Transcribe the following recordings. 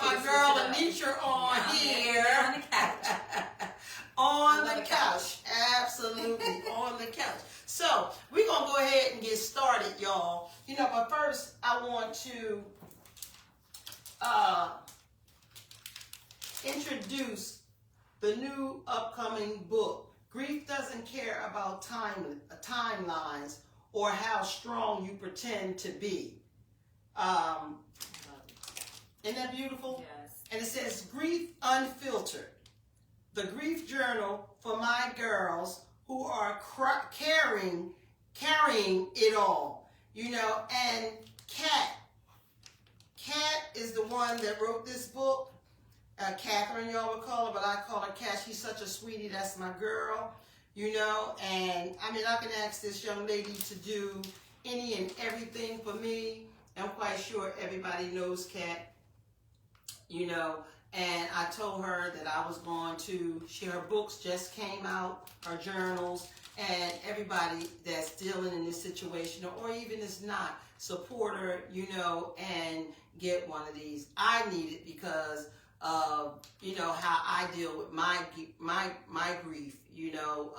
got my girl Anisha on here. On the couch. On the couch. Absolutely. On the couch. So, we're going to go ahead and get started, y'all. You know, but first, I want to introduce the new upcoming book. Grief Doesn't Care About Timelines or How Strong You Pretend to Be. Isn't that beautiful? Yes. And it says, Grief Unfiltered. The grief journal for my girls who are carrying it all. You know, and Kat is the one that wrote this book. Catherine, y'all would call her, but I call her Kat. She's such a sweetie. That's my girl, you know. And I mean, I can ask this young lady to do any and everything for me. I'm quite sure everybody knows Kat, you know. And I told her that I was going to share her books just came out, her journals, and everybody that's dealing in this situation, or even is not, support her, you know, and get one of these. I need it because of, you know, how I deal with my grief, you know.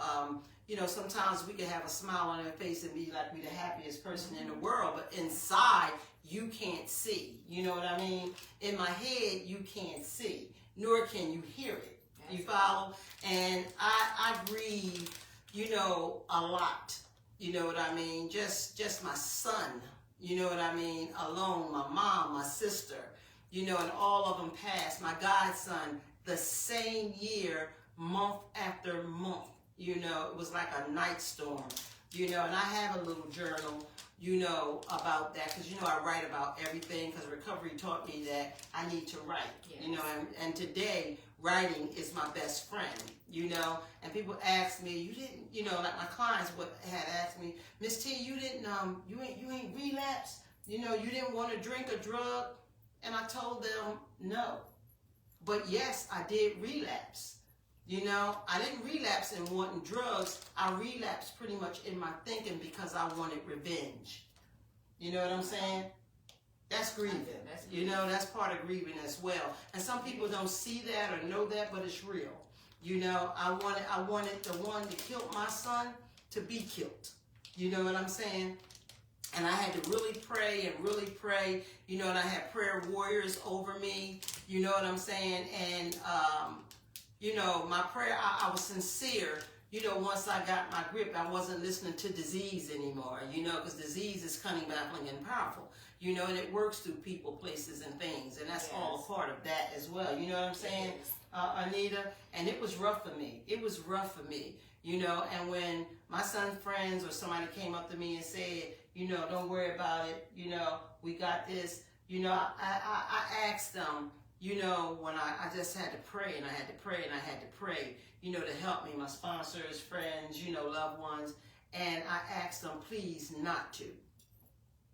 Sometimes we can have a smile on our face and be like we're the happiest person in the world, but inside you can't see. You know what I mean? In my head, you can't see, nor can you hear it. You follow? And I grieve, you know, a lot. You know what I mean? Just my son, you know what I mean? Alone, my mom, my sister, you know, and all of them passed. My godson, the same year, month after month, you know, it was like a night storm, you know, and I have a little journal, you know, about that, because, you know, I write about everything, because recovery taught me that I need to write, yes. You know, and today, writing is my best friend, you know, and people ask me, you didn't, you know, like my clients had asked me, Miss T, you didn't, you ain't relapsed, you know, you didn't want to drink a drug, and I told them, no, but yes, I did relapse. You know, I didn't relapse in wanting drugs. I relapsed pretty much in my thinking because I wanted revenge. You know what I'm saying? That's grieving. You know, that's part of grieving as well. And some people don't see that or know that, but it's real. You know, I wanted the one that killed my son to be killed. You know what I'm saying? And I had to really pray, you know, and I had prayer warriors over me. You know what I'm saying? And, you know, my prayer, I was sincere. You know, once I got my grip, I wasn't listening to disease anymore, you know, because disease is cunning, baffling, and powerful, you know, and it works through people, places, and things, and that's all a part of that as well, you know what I'm saying, Anita? And it was rough for me. It was rough for me, you know, and when my son's friends or somebody came up to me and said, you know, don't worry about it, you know, we got this, you know, I asked them, you know, when I just had to pray, and I had to pray, and I had to pray, you know, to help me, my sponsors, friends, you know, loved ones, and I asked them, please, not to.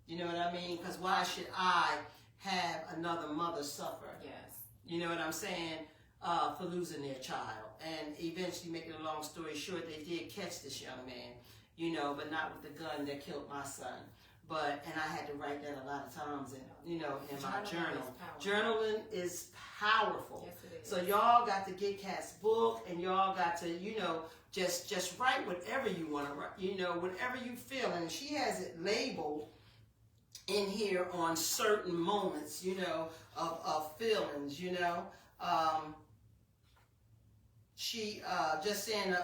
You know what I mean? Because why should I have another mother suffer? Yes. You know what I'm saying? For losing their child. And eventually, making a long story short, they did catch this young man, you know, but not with the gun that killed my son. And I had to write that a lot of times, you know, in my journal. Journaling is powerful. Yes, it is. So y'all got to get Kat's book, and y'all got to, you know, just write whatever you want to write, you know, whatever you feel. And she has it labeled in here on certain moments, you know, of feelings, you know. She just saying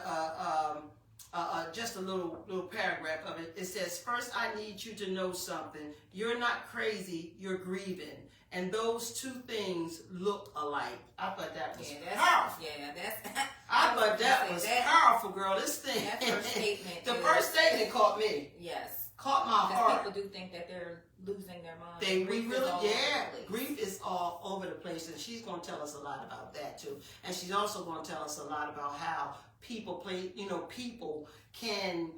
just a little paragraph of it. It says, first, I need you to know something. You're not crazy, you're grieving. And those two things look alike. I thought that was powerful. Yeah, that's... I thought that was powerful, girl. This thing... That first statement... The first statement caught me. Yes. Caught my heart. People do think that they're losing their mind. Grief is all over the place, and she's going to tell us a lot about that, too. And she's also going to tell us a lot about how people people can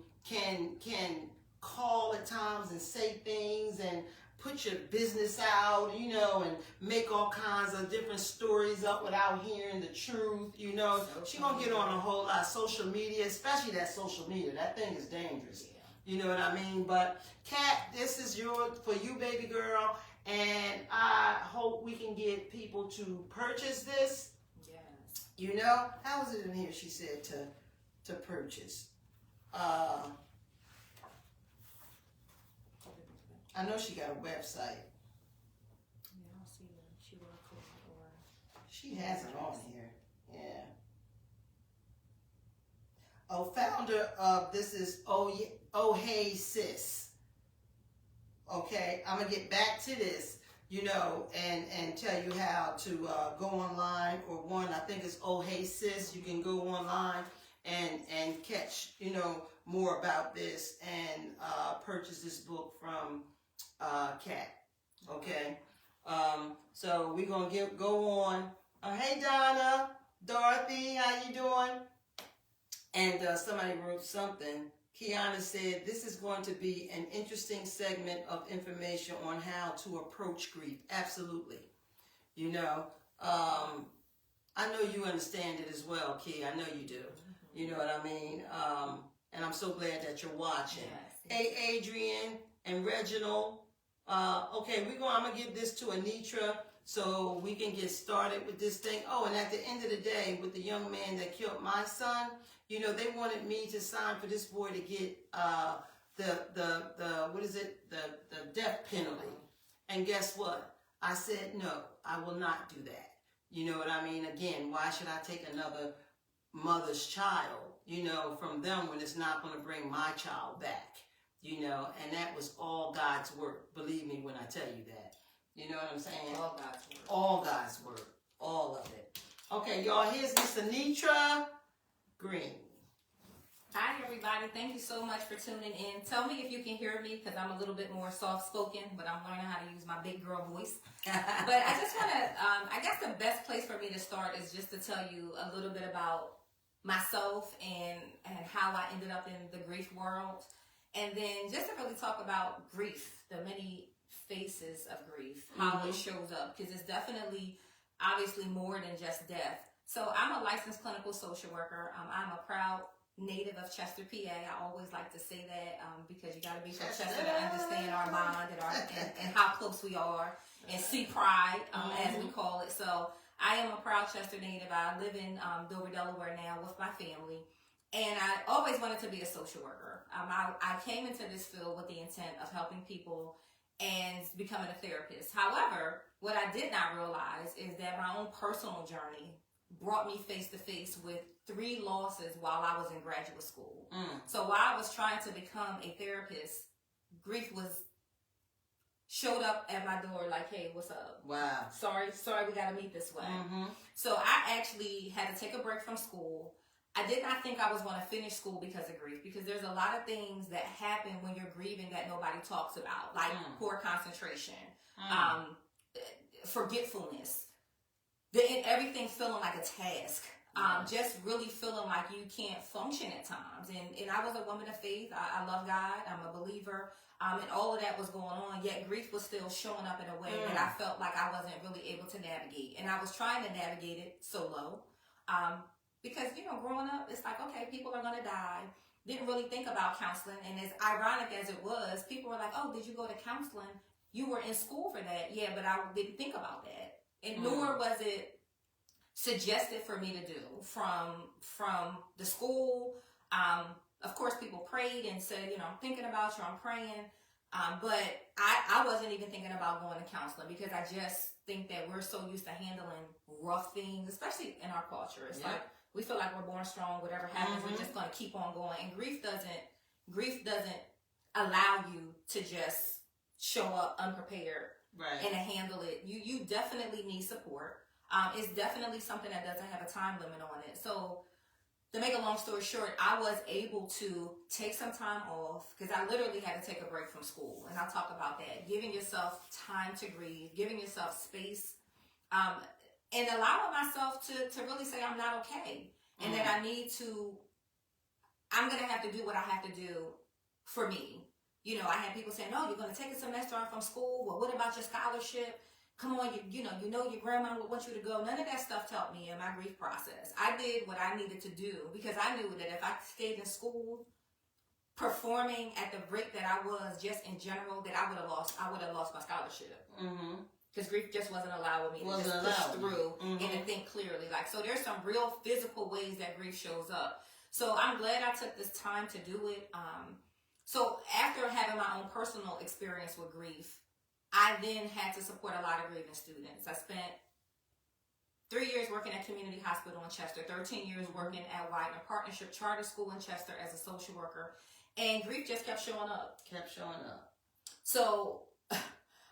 call at times and say things and put your business out, you know, and make all kinds of different stories up without hearing the truth, you know. She's going to get on a whole lot of social media, especially that social media. That thing is dangerous. You know what I mean? But Kat, this is for you, baby girl. And I hope we can get people to purchase this. Yes. You know, how was it in here? She said to purchase. I know she got a website. Yeah, I don't see the QR code or. She has it on here. Yeah. Oh, founder of this is Oh Hey Sis. Okay, I'm gonna get back to this, you know, and tell you how to go online, or one, I think it's Oh Hey Sis. You can go online and catch, you know, more about this and purchase this book from Kat. Okay, so we're gonna go on. Hey Donna, Dorothy, how you doing? And somebody wrote something. Kiana said, this is going to be an interesting segment of information on how to approach grief. Absolutely. You know, I know you understand it as well, Key. I know you do. You know what I mean? And I'm so glad that you're watching. Yes. Hey, Adrian and Reginald. Okay, I'm going to give this to Anitra so we can get started with this thing. Oh, and at the end of the day, with the young man that killed my son, you know, they wanted me to sign for this boy to get the what is it? The death penalty. And guess what? I said, no, I will not do that. You know what I mean? Again, why should I take another mother's child, you know, from them when it's not going to bring my child back? You know, and that was all God's work. Believe me when I tell you that. You know what I'm saying? All God's work. All God's work. All of it. Okay, y'all, here's Miss Anitra Green. Hi, everybody. Thank you so much for tuning in. Tell me if you can hear me, because I'm a little bit more soft-spoken, but I'm learning how to use my big girl voice. But I just want to, I guess the best place for me to start is just to tell you a little bit about myself and how I ended up in the grief world. And then just to really talk about grief, the many faces of grief, how it shows up, because it's definitely, obviously, more than just death. So I'm a licensed clinical social worker. I'm a proud native of Chester, PA. I always like to say that because you got to be from Chester to understand our bond and how close we are, and see pride, as we call it. So I am a proud Chester native. I live in Dover, Delaware now with my family. And I always wanted to be a social worker. I came into this field with the intent of helping people and becoming a therapist. However, what I did not realize is that my own personal journey brought me face to face with 3 losses while I was in graduate school. So while I was trying to become a therapist, grief showed up at my door like, hey, what's up? Wow. Sorry, we got to meet this way. So I actually had to take a break from school. I did not think I was going to finish school because of grief, because there's a lot of things that happen when you're grieving that nobody talks about, like poor concentration, forgetfulness, everything feeling like a task, just really feeling like you can't function at times. And I was a woman of faith. I love God. I'm a believer. And all of that was going on, yet grief was still showing up in a way that I felt like I wasn't really able to navigate. And I was trying to navigate it solo. Because, you know, growing up, it's like, okay, people are going to die. Didn't really think about counseling. And as ironic as it was, people were like, oh, did you go to counseling? You were in school for that. Yeah, but I didn't think about that. And nor was it suggested for me to do from the school. Of course, people prayed and said, you know, I'm thinking about you, I'm praying. But I wasn't even thinking about going to counseling, because I just think that we're so used to handling rough things, especially in our culture. It's like, we feel like we're born strong. Whatever happens, we're just going to keep on going. And grief doesn't allow you to just show up unprepared and to handle it. You definitely need support. It's definitely something that doesn't have a time limit on it. So to make a long story short, I was able to take some time off, because I literally had to take a break from school. And I'll talk about that. Giving yourself time to grieve, giving yourself space, and allowing myself to really say I'm not okay. And that I'm going to have to do what I have to do for me. You know, I had people saying, no, you're going to take a semester off from school. Well, what about your scholarship? Come on, you know your grandma would want you to go. None of that stuff helped me in my grief process. I did what I needed to do, because I knew that if I stayed in school, performing at the rate that I was just in general, that I would have lost my scholarship. Because grief just wasn't allowing me to just push through and to think clearly. Like, so there's some real physical ways that grief shows up. So I'm glad I took this time to do it. So after having my own personal experience with grief, I then had to support a lot of grieving students. I spent 3 years working at Community Hospital in Chester, 13 years working at Widener Partnership Charter School in Chester as a social worker. And grief just kept showing up. So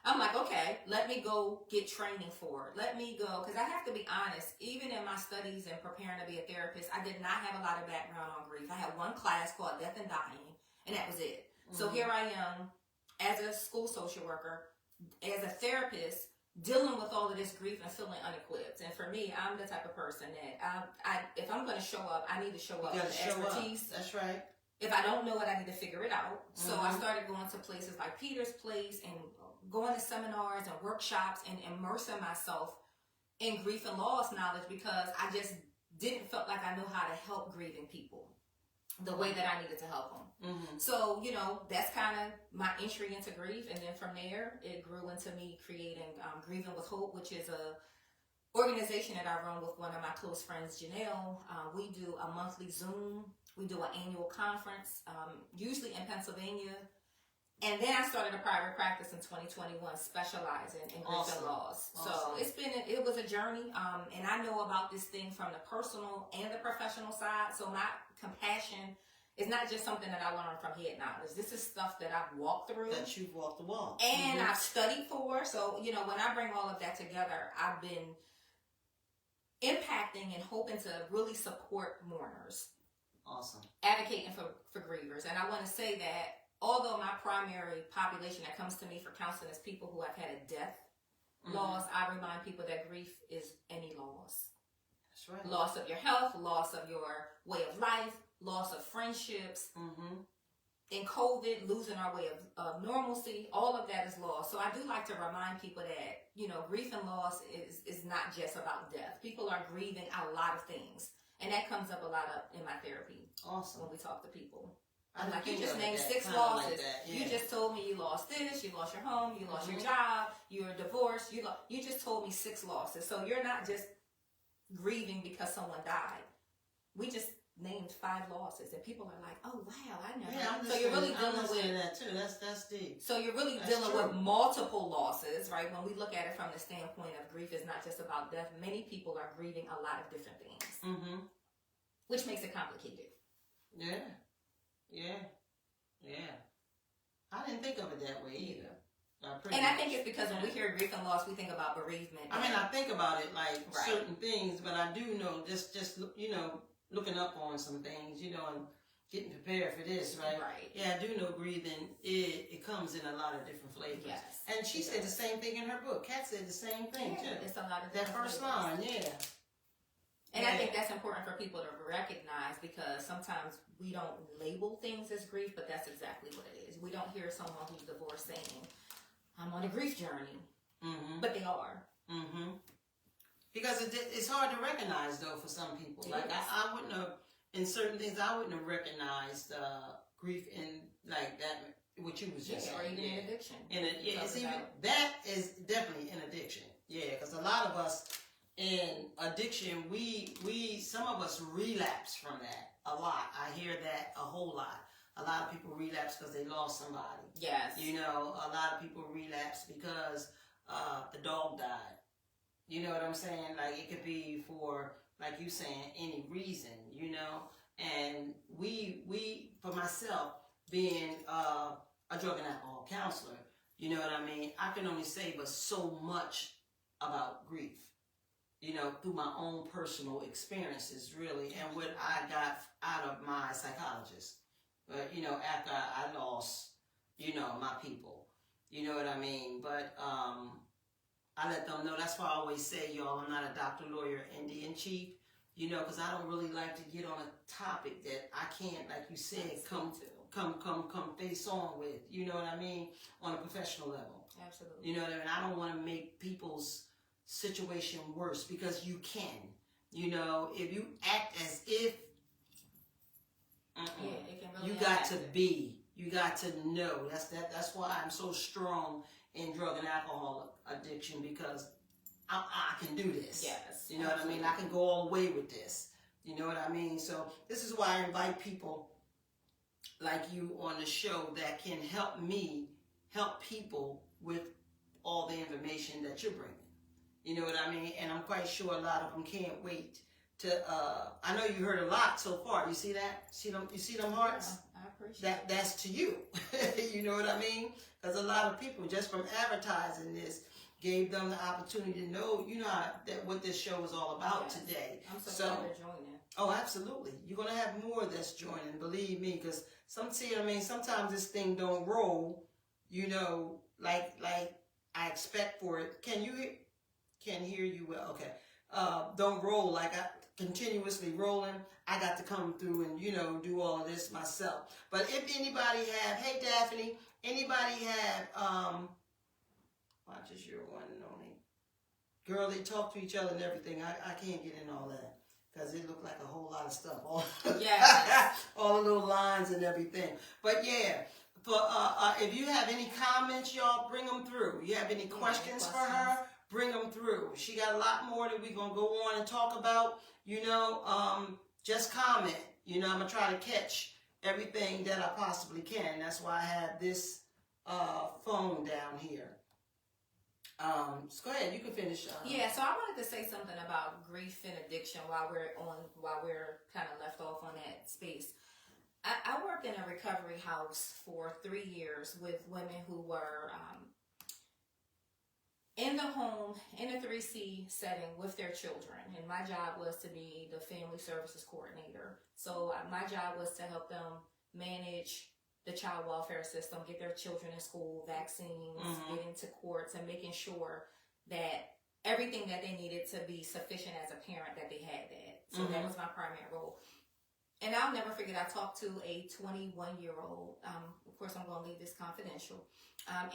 I'm like, okay, let me go get training for it. Let me go, because I have to be honest, even in my studies and preparing to be a therapist, I did not have a lot of background on grief. I had one class called Death and Dying, and that was it. So here I am as a school social worker, as a therapist, dealing with all of this grief and feeling unequipped. And for me, I'm the type of person that if I'm going to show up, I need to show up with expertise. That's right. If I don't know it, I need to figure it out. So I started going to places like Peter's Place and going to seminars and workshops and immersing myself in grief and loss knowledge, because I just didn't feel like I knew how to help grieving people the way that I needed to help them. So, you know, that's kind of my entry into grief. And then from there, it grew into me creating Grieving with Hope, which is a organization that I run with one of my close friends, Janelle. We do a monthly Zoom. We do an annual conference, usually in Pennsylvania. And then I started a private practice in 2021, specializing in grief and loss. So it was a journey. And I know about this thing from the personal and the professional side. So my compassion is not just something that I learned from head knowledge. This is stuff that I've walked through. That you've walked the walk. And I've studied for. So, you know, when I bring all of that together, I've been impacting and hoping to really support mourners. Awesome. Advocating for grievers. And I want to say that although my primary population that comes to me for counseling is people who have had a death loss, I remind people that grief is any loss. That's right. Loss of your health, loss of your way of life, loss of friendships. In COVID, losing our way of normalcy, all of that is loss. So I do like to remind people that, you know, grief and loss is not just about death. People are grieving a lot of things. And that comes up a lot in my therapy. Awesome. When we talk to people. I I'm like, you think just of named that, 6 kinda losses. like that, yeah. You just told me you lost this, you lost your home, you lost your job, you were divorced, you just told me 6 losses. So you're not just grieving because someone died. We just named 5 losses, and people are like, "Oh wow, I never." Yeah, so you're really dealing with that too. That's deep. So you're really dealing with multiple losses, right? When we look at it from the standpoint of grief, is not just about death. Many people are grieving a lot of different things, which makes it complicated. Yeah. I didn't think of it that way either. I think it's because when we hear grief and loss, we think about bereavement. I mean, I think about it like certain things, but I do know just you know, looking up on some things, you know, and getting prepared for this, right? Right. Yeah, I do know grieving. It comes in a lot of different flavors. Yes. And she said the same thing in her book. Kat said the same thing too. It's a lot of that first line, And I think that's important for people to recognize, because sometimes we don't label things as grief, but that's exactly what it is. We don't hear someone who's divorced saying, "I'm on a grief journey," but they are. Because it's hard to recognize though for some people. Like I wouldn't have, in certain things, I wouldn't have recognized grief in like that. What you was just saying, or even in addiction. It's even that is definitely an addiction. Yeah, because a lot of us in addiction, we some of us relapse from that a lot. I hear that a whole lot. A lot of people relapse because they lost somebody. Yes. You know, a lot of people relapse because the dog died. You know what I'm saying? Like, it could be for, like you saying, any reason, you know? And we for myself, being a drug and alcohol counselor, you know what I mean? I can only say but so much about grief, you know, through my own personal experiences, really, and what I got out of my psychologist. But, you know, after I lost, you know, my people, you know what I mean? But I let them know. That's why I always say, y'all, I'm not a doctor, lawyer, Indian chief, you know, because I don't really like to get on a topic that I can't, like you said, come face on with, you know what I mean, on a professional level. Absolutely. You know what I mean? I don't want to make people's situation worse, because you can, you know, if you act as if Yeah, it can really You got to impact it. be. You got to know. That's why I'm so strong in drug and alcohol addiction, because I can do this. Yes, You know what I mean? I can go all the way with this. You know what I mean? So this is why I invite people like you on the show that can help me help people with all the information that you're bringing. You know what I mean? And I'm quite sure a lot of them can't wait to. I know you heard a lot so far. You see that? See them? You see them hearts? Yeah, I appreciate That's to you. You know what I mean? Because a lot of people, just from advertising this, gave them the opportunity to know, that what this show is all about today. I'm so glad they're joining. Oh, absolutely. You're gonna have more that's joining. Believe me, because sometimes this thing don't roll. Like I expect for it. Can you hear? Can't hear you well. Okay. Don't roll like I continuously rolling. I got to come through and do all of this myself. But if anybody have, hey Daphne, anybody have watch as your one and only girl, they talk to each other and everything. I can't get in all that because it looked like a whole lot of stuff. All the little lines and everything. But yeah. For if you have any comments, y'all, bring them through. You have any questions for her? Bring them through. She got a lot more that we're going to go on and talk about. Just comment. I'm going to try to catch everything that I possibly can. That's why I have this phone down here. So go ahead. You can finish. Yeah, so I wanted to say something about grief and addiction while we're kind of left off on that space. I worked in a recovery house for 3 years with women who were in the home, in a 3C setting with their children. And my job was to be the family services coordinator. So my job was to help them manage the child welfare system, get their children in school, vaccines, get into courts, and making sure that everything that they needed to be sufficient as a parent, that they had that. So that was my primary role. And I'll never forget, I talked to a 21-year-old. Of course, I'm going to leave this confidential.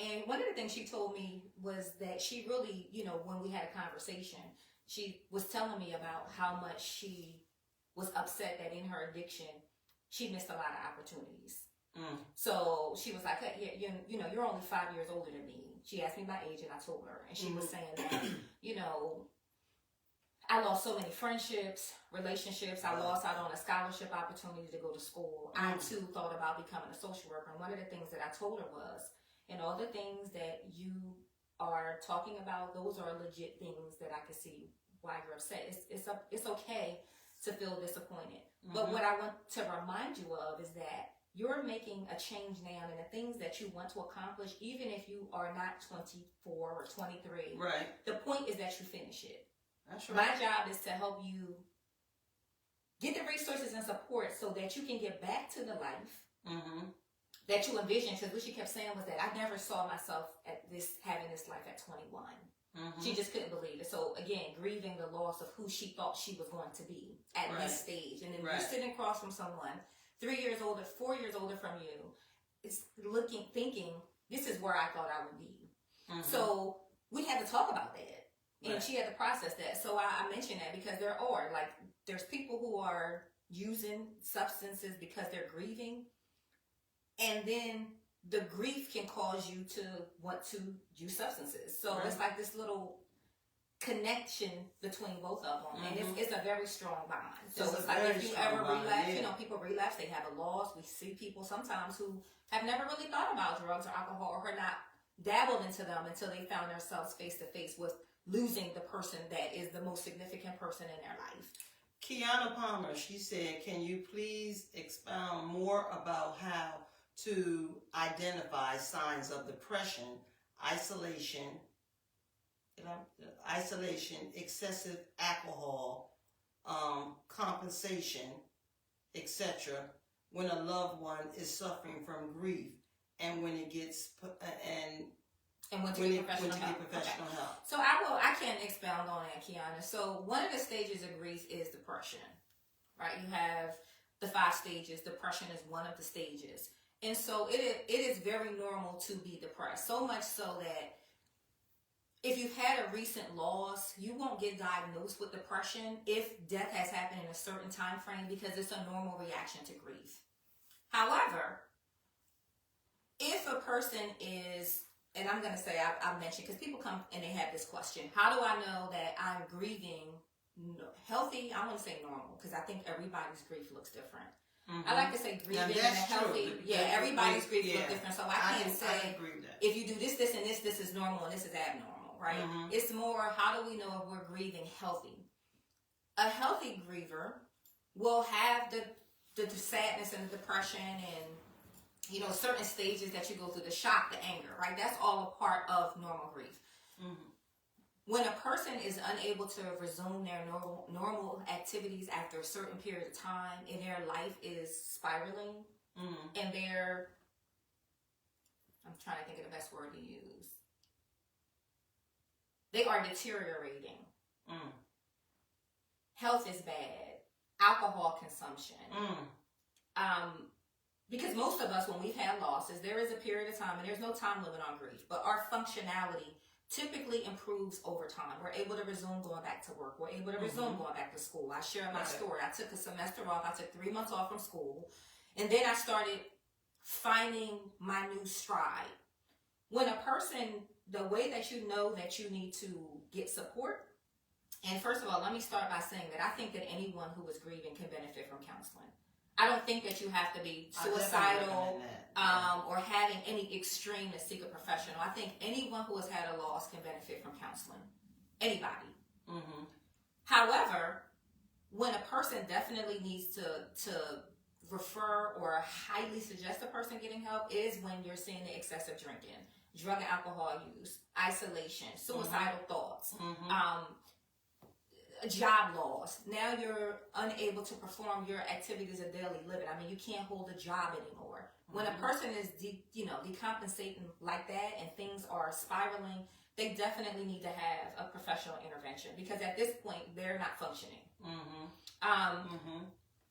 And one of the things she told me was that she really, when we had a conversation, she was telling me about how much she was upset that in her addiction, she missed a lot of opportunities. So she was like, hey, you're only 5 years older than me. She asked me my age, and I told her. And she was saying that, I lost so many friendships, relationships. I lost out on a scholarship opportunity to go to school. I, too, thought about becoming a social worker. And one of the things that I told her was, and all the things that you are talking about, those are legit things that I can see why you're upset. It's okay to feel disappointed. But what I want to remind you of is that you're making a change now, and the things that you want to accomplish, even if you are not 24 or 23, right? The point is that you finish it. That's right. My job is to help you get the resources and support so that you can get back to the life that you envisioned. Because what she kept saying was that I never saw myself having this life at 21. She just couldn't believe it. So again, grieving the loss of who she thought she was going to be at this stage. And then you're sitting across from someone 3 years older, 4 years older from you, is thinking, this is where I thought I would be. So we had to talk about that. And she had to process that. So I mention that because there's people who are using substances because they're grieving. And then the grief can cause you to want to use substances. So it's like this little connection between both of them. And it's a very strong bond. So it's like if you ever relapse, people relapse, they have a loss. We see people sometimes who have never really thought about drugs or alcohol or not dabbled into them until they found themselves face to face with losing the person that is the most significant person in their life. Kiana Palmer, she said, can you please expound more about how to identify signs of depression, isolation, excessive alcohol, compensation, etc., when a loved one is suffering from grief, and when it gets and when to get professional help. So I can expound on that, Kiana. So one of the stages of grief is depression, right? You have the 5 stages. Depression is one of the stages. And so it is very normal to be depressed. So much so that if you've had a recent loss, you won't get diagnosed with depression if death has happened in a certain time frame because it's a normal reaction to grief. However, if a person is, and I'm going to say, I mentioned, because people come and they have this question, how do I know that I'm grieving healthy? I want to say normal, because I think everybody's grief looks different. Mm-hmm. I like to say grieving in a healthy, everybody's grief looks different. So I can't say, if you do this, this, and this is normal, and this is abnormal, right? Mm-hmm. It's more, how do we know if we're grieving healthy? A healthy griever will have the sadness and the depression and, you know, certain stages that you go through, the shock, the anger, right? That's all a part of normal grief. Mm-hmm. When a person is unable to resume their normal activities after a certain period of time and their life is spiraling, and I'm trying to think of the best word to use. They are deteriorating. Health is bad. Alcohol consumption. Because most of us, when we've had losses, there is a period of time, and there's no time limit on grief, but our functionality typically improves over time. We're able to resume going back to work. We're able to resume going back to school. I share my story. I took a semester off. I took 3 months off from school. And then I started finding my new stride. When a person, the way that you know that you need to get support, and first of all, let me start by saying that I think that anyone who is grieving can benefit from counseling. I don't think that you have to be suicidal or having any extreme to seek a professional. I think anyone who has had a loss can benefit from counseling. Anybody. Mm-hmm. However, when a person definitely needs to refer or highly suggest a person getting help is when you're seeing the excessive drinking, drug and alcohol use, isolation, suicidal thoughts, job loss. Now you're unable to perform your activities of daily living. I mean, you can't hold a job anymore. When a person is, decompensating like that and things are spiraling, they definitely need to have a professional intervention because at this point, they're not functioning.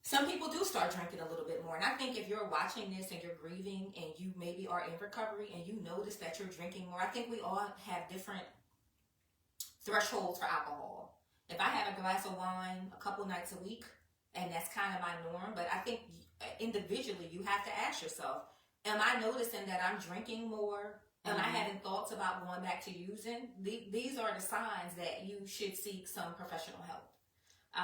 Some people do start drinking a little bit more. And I think if you're watching this and you're grieving and you maybe are in recovery and you notice that you're drinking more, I think we all have different thresholds for alcohol. If I have a glass of wine a couple nights a week, and that's kind of my norm, but I think individually you have to ask yourself, am I noticing that I'm drinking more? Am I having thoughts about going back to using? These are the signs that you should seek some professional help.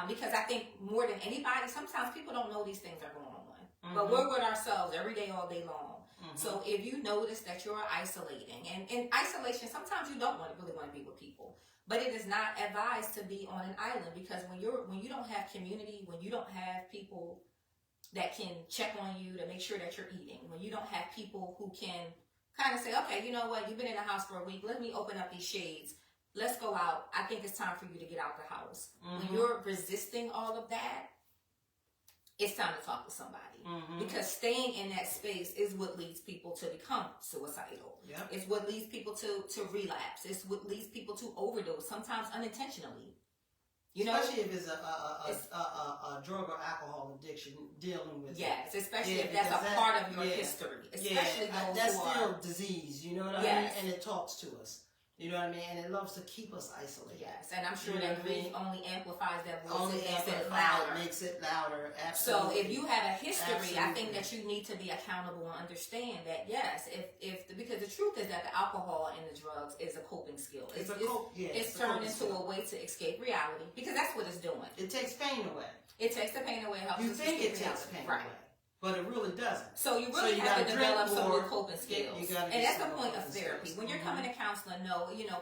Because I think more than anybody, sometimes people don't know these things are going on. But we're with ourselves every day, all day long. So if you notice that you're isolating, and in isolation, sometimes you don't really want to be with people. But it is not advised to be on an island because when you don't have community, when you don't have people that can check on you to make sure that you're eating, when you don't have people who can kind of say, okay, you know what, you've been in the house for a week, let me open up these shades. Let's go out. I think it's time for you to get out the house. When you're resisting all of that, it's time to talk to somebody. Because staying in that space is what leads people to become suicidal. Yep. It's what leads people to relapse. It's what leads people to overdose, sometimes unintentionally. Especially if it's a drug or alcohol addiction dealing with yes, especially if that's a part of your history. Especially those that's who still are disease, you know what I mean? And it talks to us. You know what I mean? And it loves to keep us isolated. Yes, and I'm sure that grief only amplifies that voice. Only makes it louder. Absolutely. So if you have a history, I think that you need to be accountable and understand that, yes, because the truth is that the alcohol and the drugs is a coping skill. It's turned into a way to escape reality because that's what it's doing. It takes pain away. It takes the pain away. You think it takes pain away. But it really doesn't. So you really have to develop some new coping skills. And that's the point of therapy. When you're coming to counseling,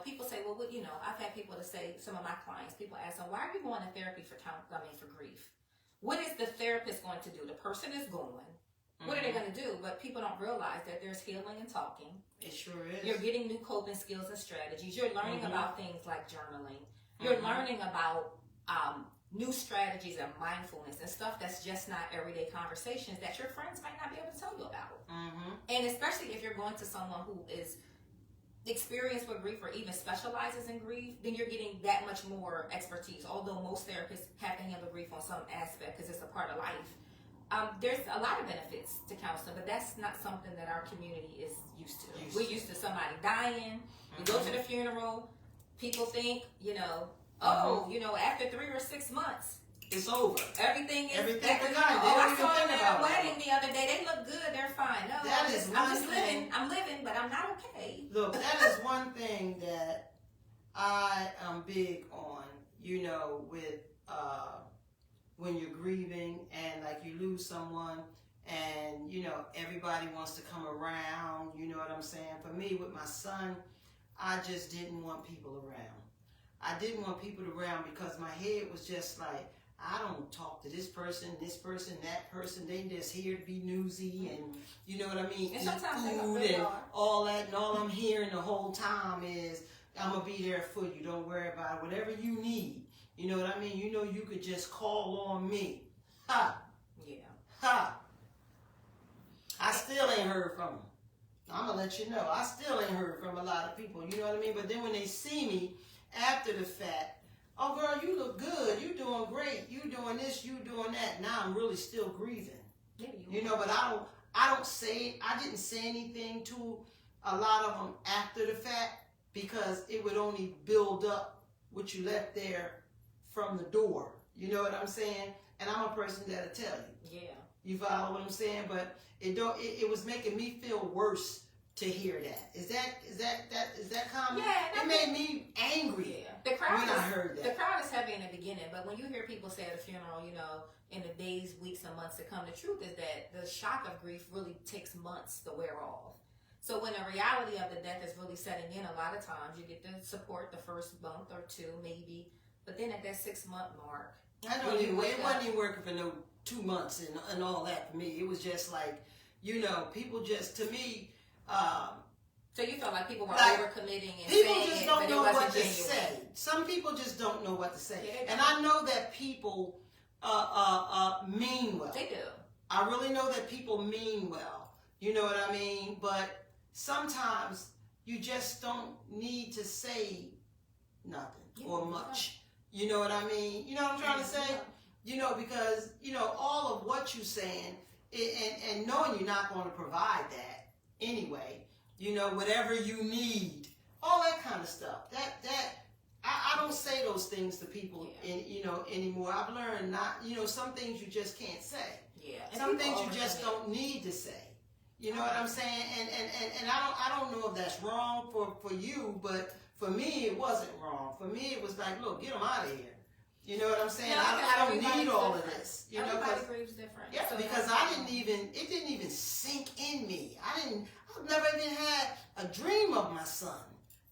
people say, well, I've had people to say, some of my clients, people ask them, why are you going to therapy for grief? What is the therapist going to do? The person is going. What are they going to do? But people don't realize that there's healing and talking. It sure is. You're getting new coping skills and strategies. You're learning about things like journaling. You're learning about new strategies and mindfulness and stuff that's just not everyday conversations that your friends might not be able to tell you about. And especially if you're going to someone who is experienced with grief or even specializes in grief, then you're getting that much more expertise. Although most therapists have to handle grief on some aspect because it's a part of life. There's a lot of benefits to counseling, but that's not something that our community is used to. We're used to somebody dying. You go to the funeral, people think, after 3 or 6 months, it's over. Everything is Everything that, forgotten. They oh, don't I even saw think them about at a it. wedding the other day. They look good. They're fine. No, That I'm is just one living. thing. I'm living, but I'm not okay. Look, that is one thing that I am big on, you know, with when you're grieving and like you lose someone and, you know, everybody wants to come around, you know what I'm saying? For me, with my son, I just didn't want people around. I didn't want people around because my head was just like, I don't talk to this person, that person. They just here to be newsy and, you know what I mean, And eat sometimes they food really and are. all that. And all I'm hearing the whole time is, I'm going to be there for you. Don't worry about it. Whatever you need. You know what I mean? You know you could just call on me. Ha! Yeah. Ha! I still ain't heard from them. I'm going to let you know. I still ain't heard from a lot of people. You know what I mean? But then when they see me after the fact, oh, girl, you look good. You doing great. You doing this. You doing that. Now I'm really still grieving. Yeah, You know, but I didn't say anything to a lot of them after the fact because it would only build up what you left there from the door. You know what I'm saying? And I'm a person that'll tell you. Yeah. You follow what I'm saying? But it was making me feel worse to hear that. Is that common? Yeah. It made me angry. Yeah. The crowd when I heard that. The crowd is heavy in the beginning, but when you hear people say at a funeral, you know, in the days, weeks, and months to come, the truth is that the shock of grief really takes months to wear off. So when the reality of the death is really setting in, a lot of times you get the support the first month or two, maybe, but then at that 6-month mark, it wasn't even working for no 2 months and all that for me. It was just like, you know, people just, to me, so you felt like people were like, overcommitting and people saying just it, don't but know it wasn't what to genuine. say. Some people just don't know what to say. Yeah, and I know that people mean well. They do. I really know that people mean well. You know what I mean? But sometimes you just don't need to say nothing or much. You know what I mean? You know what I'm trying to say? You know, because, you know, all of what you're saying and knowing you're not going to provide that anyway, you know, whatever you need, all that kind of stuff. I don't say those things to people, you know, anymore. I've learned not, you know, some things you just can't say. Yeah. Some things you just don't need to say. You know what I'm saying? And I don't know if that's wrong for you, but for me it wasn't wrong. For me it was like, look, get them out of here. You know what I'm saying? No, I don't need all of this. You know, everybody grieves different. yeah, So because it didn't even sink in me. I've never even had a dream of my son.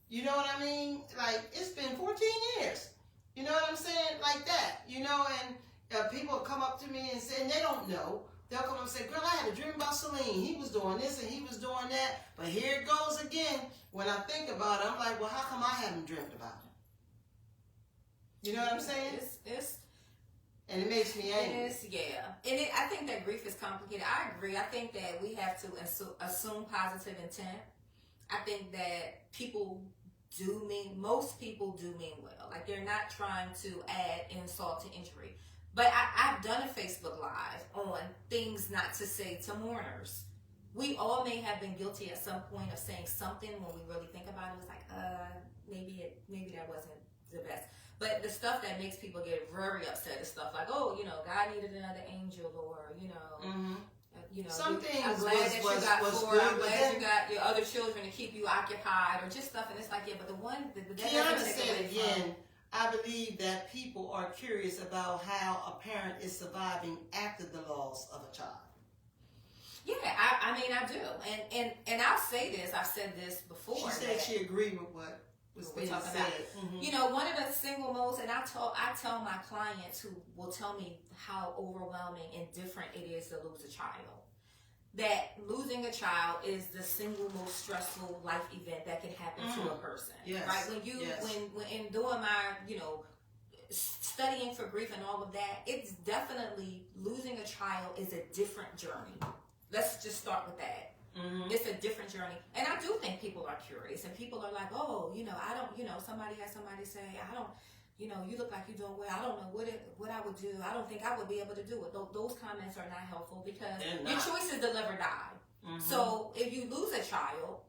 You know what I mean? Like, it's been 14 years. You know what I'm saying? Like that. You know, and people come up to me and say, and they don't know. They'll come up and say, girl, I had a dream about Celine. He was doing this and he was doing that. But here it goes again. When I think about it, I'm like, well, how come I haven't dreamt about it? You know what I'm saying? And it makes me angry. It is, yeah. And I think that grief is complicated. I agree. I think that we have to assume positive intent. I think that most people do mean well. Like, they're not trying to add insult to injury. But I've done a Facebook Live on things not to say to mourners. We all may have been guilty at some point of saying something when we really think about it. It's like, maybe that wasn't the best. But the stuff that makes people get very upset is stuff like, oh, you know, God needed another angel, or, you know, you know, some things I'm glad that you got was four. good, I'm glad you got your other children to keep you occupied, or just stuff. And it's like, yeah, but Kiana said again, I believe that people are curious about how a parent is surviving after the loss of a child. Yeah, I mean, I do. And I'll say this, I've said this before. She said she agreed with what was being said. Mm-hmm. You know, one of the single most, and I tell my clients who will tell me how overwhelming and different it is to lose a child, that losing a child is the single most stressful life event that can happen to a person. Yes. Right? When in doing my, you know, studying for grief and all of that, it's definitely, losing a child is a different journey. Let's just start with that. Mm-hmm. It's a different journey. And I do think people are curious, and people are like, oh, you know, I don't, you know, somebody has somebody say, I don't, you know, you look like you're doing well. I don't know what I would do. I don't think I would be able to do it. Those comments are not helpful, because your choice is to live or die. Mm-hmm. So if you lose a child,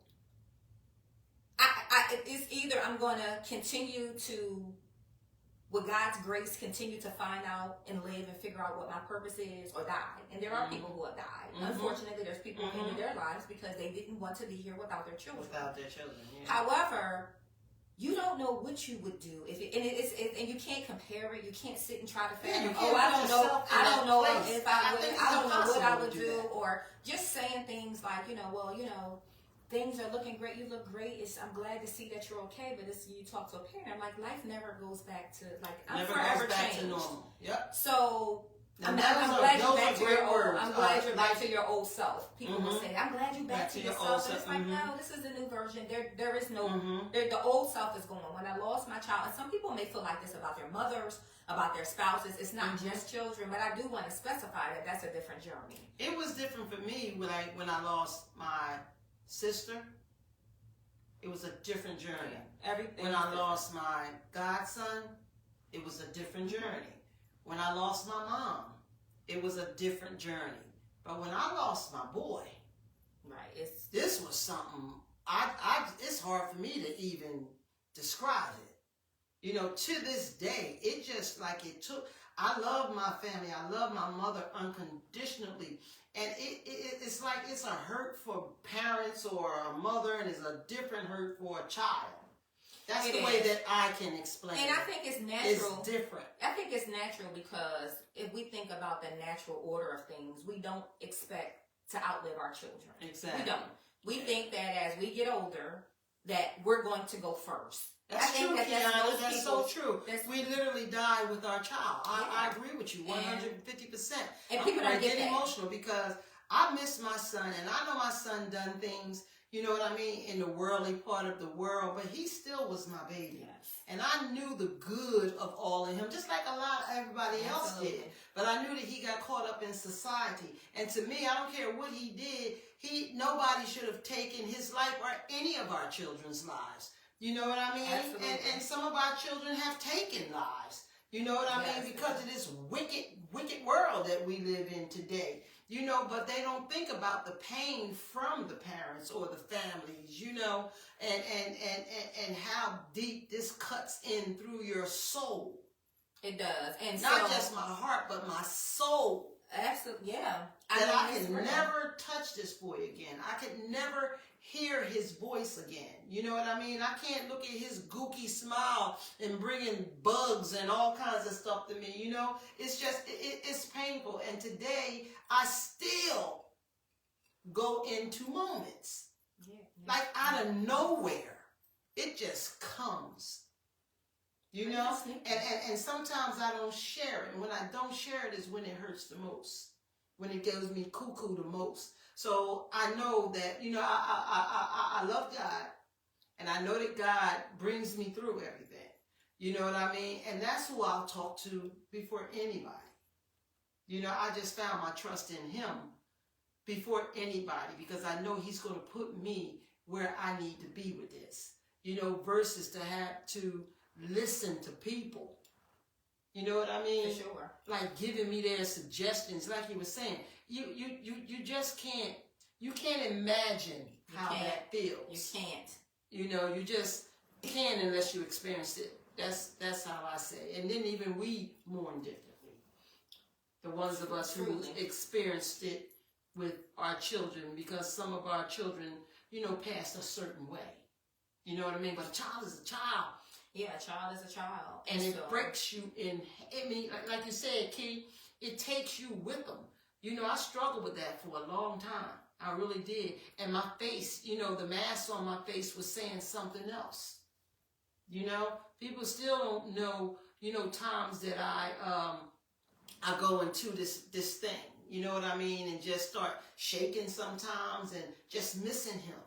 it's either I'm going to continue to with God's grace, continue to find out and live and figure out what my purpose is, or die. And there are people who have died. Unfortunately, there's people who ended their lives because they didn't want to be here without their children. Yeah. However, you don't know what you would do if and you can't compare it. You can't sit and try to figure. I don't know if I don't know what I would do, or just saying things like, things are looking great. You look great. I'm glad to see that you're okay. But you talk to a parent, I'm like, life never goes back to I'm forever changed. To normal. Yep. So I'm glad you're back to your old. I'm glad you're back to your old self. People will say, "I'm glad you're back to yourself." And it's like, no, this is the new version. There is no. The old self is gone. When I lost my child, and some people may feel like this about their mothers, about their spouses. It's not just children, but I do want to specify that that's a different journey. It was different for me when I lost my sister. It was a different journey. Everything. When I lost my godson, it was a different journey. When I lost my mom, it was a different journey. But when I lost my boy, right, this was something. It's hard for me to even describe it. To this day, it just it took. I love my family. I love my mother unconditionally. And it's like it's a hurt for parents or a mother, and it's a different hurt for a child. That's the way that I can explain it. And I think it's natural. It's different. I think it's natural because if we think about the natural order of things, we don't expect to outlive our children. Exactly. We don't. We think that as we get older, that we're going to go first. That's true, Kiana. That's so true. We literally die with our child. I agree with you 150%. And people don't get that. Emotional because I miss my son, and I know my son done things, you know what I mean, in the worldly part of the world, but he still was my baby. Yes. And I knew the good of all of him, just like everybody else did. But I knew that he got caught up in society. And to me, I don't care what he did, nobody should have taken his life or any of our children's lives. You know what I mean? Absolutely. And some of our children have taken lives. You know what I mean? Because of this wicked world that we live in today. But they don't think about the pain from the parents or the families, and how deep this cuts in through your soul. It does. And not just my heart, but my soul. Absolutely, yeah. I can never touch this boy again. I can never hear his voice again. You know what I mean? I can't look at his gooky smile and bringing bugs and all kinds of stuff to me. It's just, it's painful. And today, I still go into moments. Like out of nowhere. It just comes. And sometimes I don't share it. And when I don't share it is when it hurts the most. When it gives me cuckoo the most. So I know that, I love God. And I know that God brings me through everything. You know what I mean? And that's who I'll talk to before anybody. I just found my trust in him before anybody because I know he's going to put me where I need to be with this. Versus to have to listen to people. You know what I mean? For sure. Like giving me their suggestions, like you were saying. You just can't. You can't imagine how that feels. You can't. You just can't unless you experience it. That's how I say it. And then even we mourn differently. The ones of us who experienced it with our children, because some of our children, passed a certain way. You know what I mean? But a child is a child. Yeah, a child is a child. And it breaks you in. I mean, like you said, Key, it takes you with them. I struggled with that for a long time. I really did. And my face, the mask on my face was saying something else. People still don't know, times that I go into this thing. You know what I mean? And just start shaking sometimes and just missing him.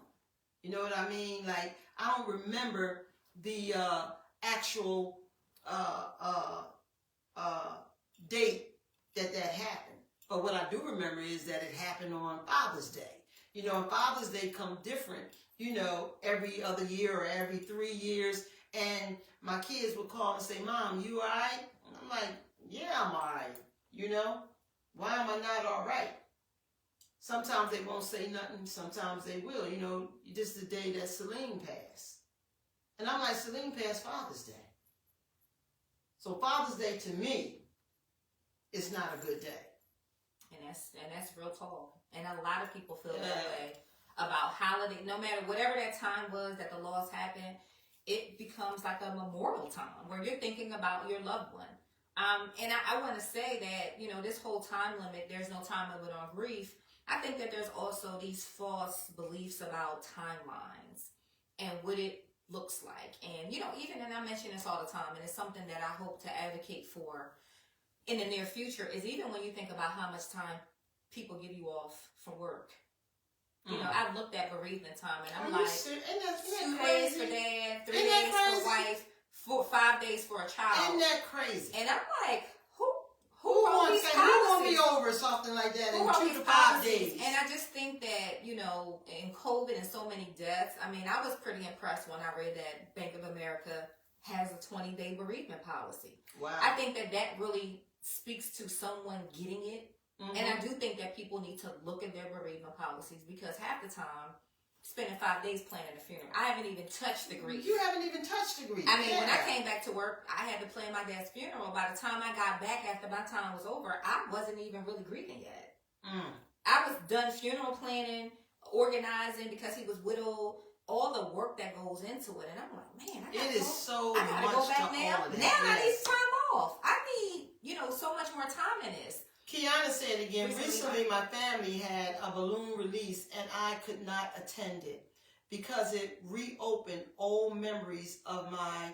You know what I mean? Like, I don't remember the actual date that happened. But what I do remember is that it happened on Father's Day. And Father's Day come different, every other year or every 3 years. And my kids would call and say, Mom, you all right? And I'm like, yeah, I'm all right. Why am I not all right? Sometimes they won't say nothing. Sometimes they will. This is the day that Celine passed. And I'm like, Celine passed Father's Day. So Father's Day to me is not a good day. And that's real talk. And a lot of people feel that way about holiday. No matter whatever that time was that the loss happened, it becomes like a memorial time where you're thinking about your loved one. And I want to say that, you know, this whole time limit, there's no time limit on grief. I think that there's also these false beliefs about timelines and what it looks like. And, you know, even, and I mention this all the time, and it's something that I hope to advocate for in the near future, is even when you think about how much time people give you off from work. You know, I looked at bereavement time, and I'm like, 2 days for dad, 3 days for wife, 5 days for a child. Isn't that crazy? And I'm like, who won't be over something like that in 2 to 5 days? And I just think that, you know, in COVID and so many deaths, I mean, I was pretty impressed when I read that Bank of America has a 20-day bereavement policy. Wow. I think that really speaks to someone getting it. Mm-hmm. And I do think that people need to look at their bereavement policies, because half the time, spending 5 days planning a funeral, I haven't even touched the grief. You haven't even touched the grief. I mean, when I came back to work, I had to plan my dad's funeral. By the time I got back after my time was over, I wasn't even really grieving yet. I was done funeral planning, organizing, because he was widowed, all the work that goes into it. And I'm like, man, I gotta go back now. Now I need time off. I need, you know, so much more time in this. Kiana said again, recently my family had a balloon release and I could not attend it because it reopened old memories of my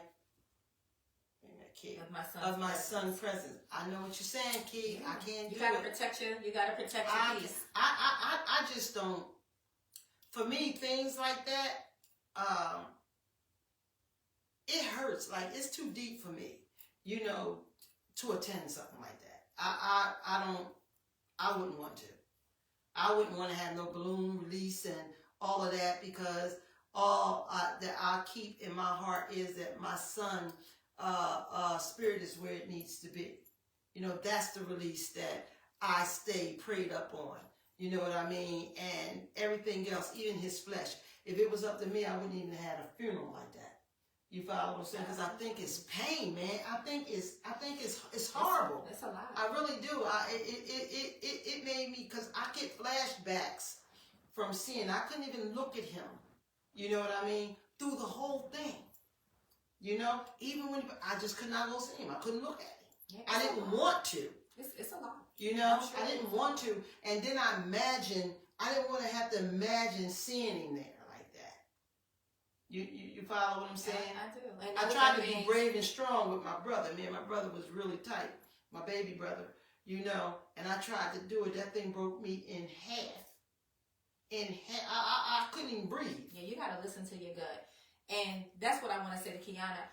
son's presence. I know what you're saying, kid. Yeah. I can't do it. You gotta protect your peace. I just don't. For me, things like that, it hurts. Like, it's too deep for me, you know, to attend something like that. I wouldn't want to. I wouldn't want to have no balloon release and all of that, because all that I keep in my heart is that my son spirit is where it needs to be. You know, that's the release that I stay prayed up on. You know what I mean? And everything else, even his flesh. If it was up to me, I wouldn't even have had a funeral like that. You follow what I'm saying? Because I think it's pain, man. I think it's horrible. It's a lot. I really do. It made me, because I get flashbacks from seeing. I couldn't even look at him. You know what I mean? Through the whole thing. You know, even when I just could not go see him. I couldn't look at him. I didn't want to. It's a lot. You know, sure. I didn't want to. And then I didn't want to have to imagine seeing him there. You follow what I'm saying? I do. And I tried to be brave and strong with my brother. Me and my brother was really tight. My baby brother, you know. And I tried to do it. That thing broke me in half. I couldn't even breathe. Yeah, you got to listen to your gut. And that's what I want to say to Kiana.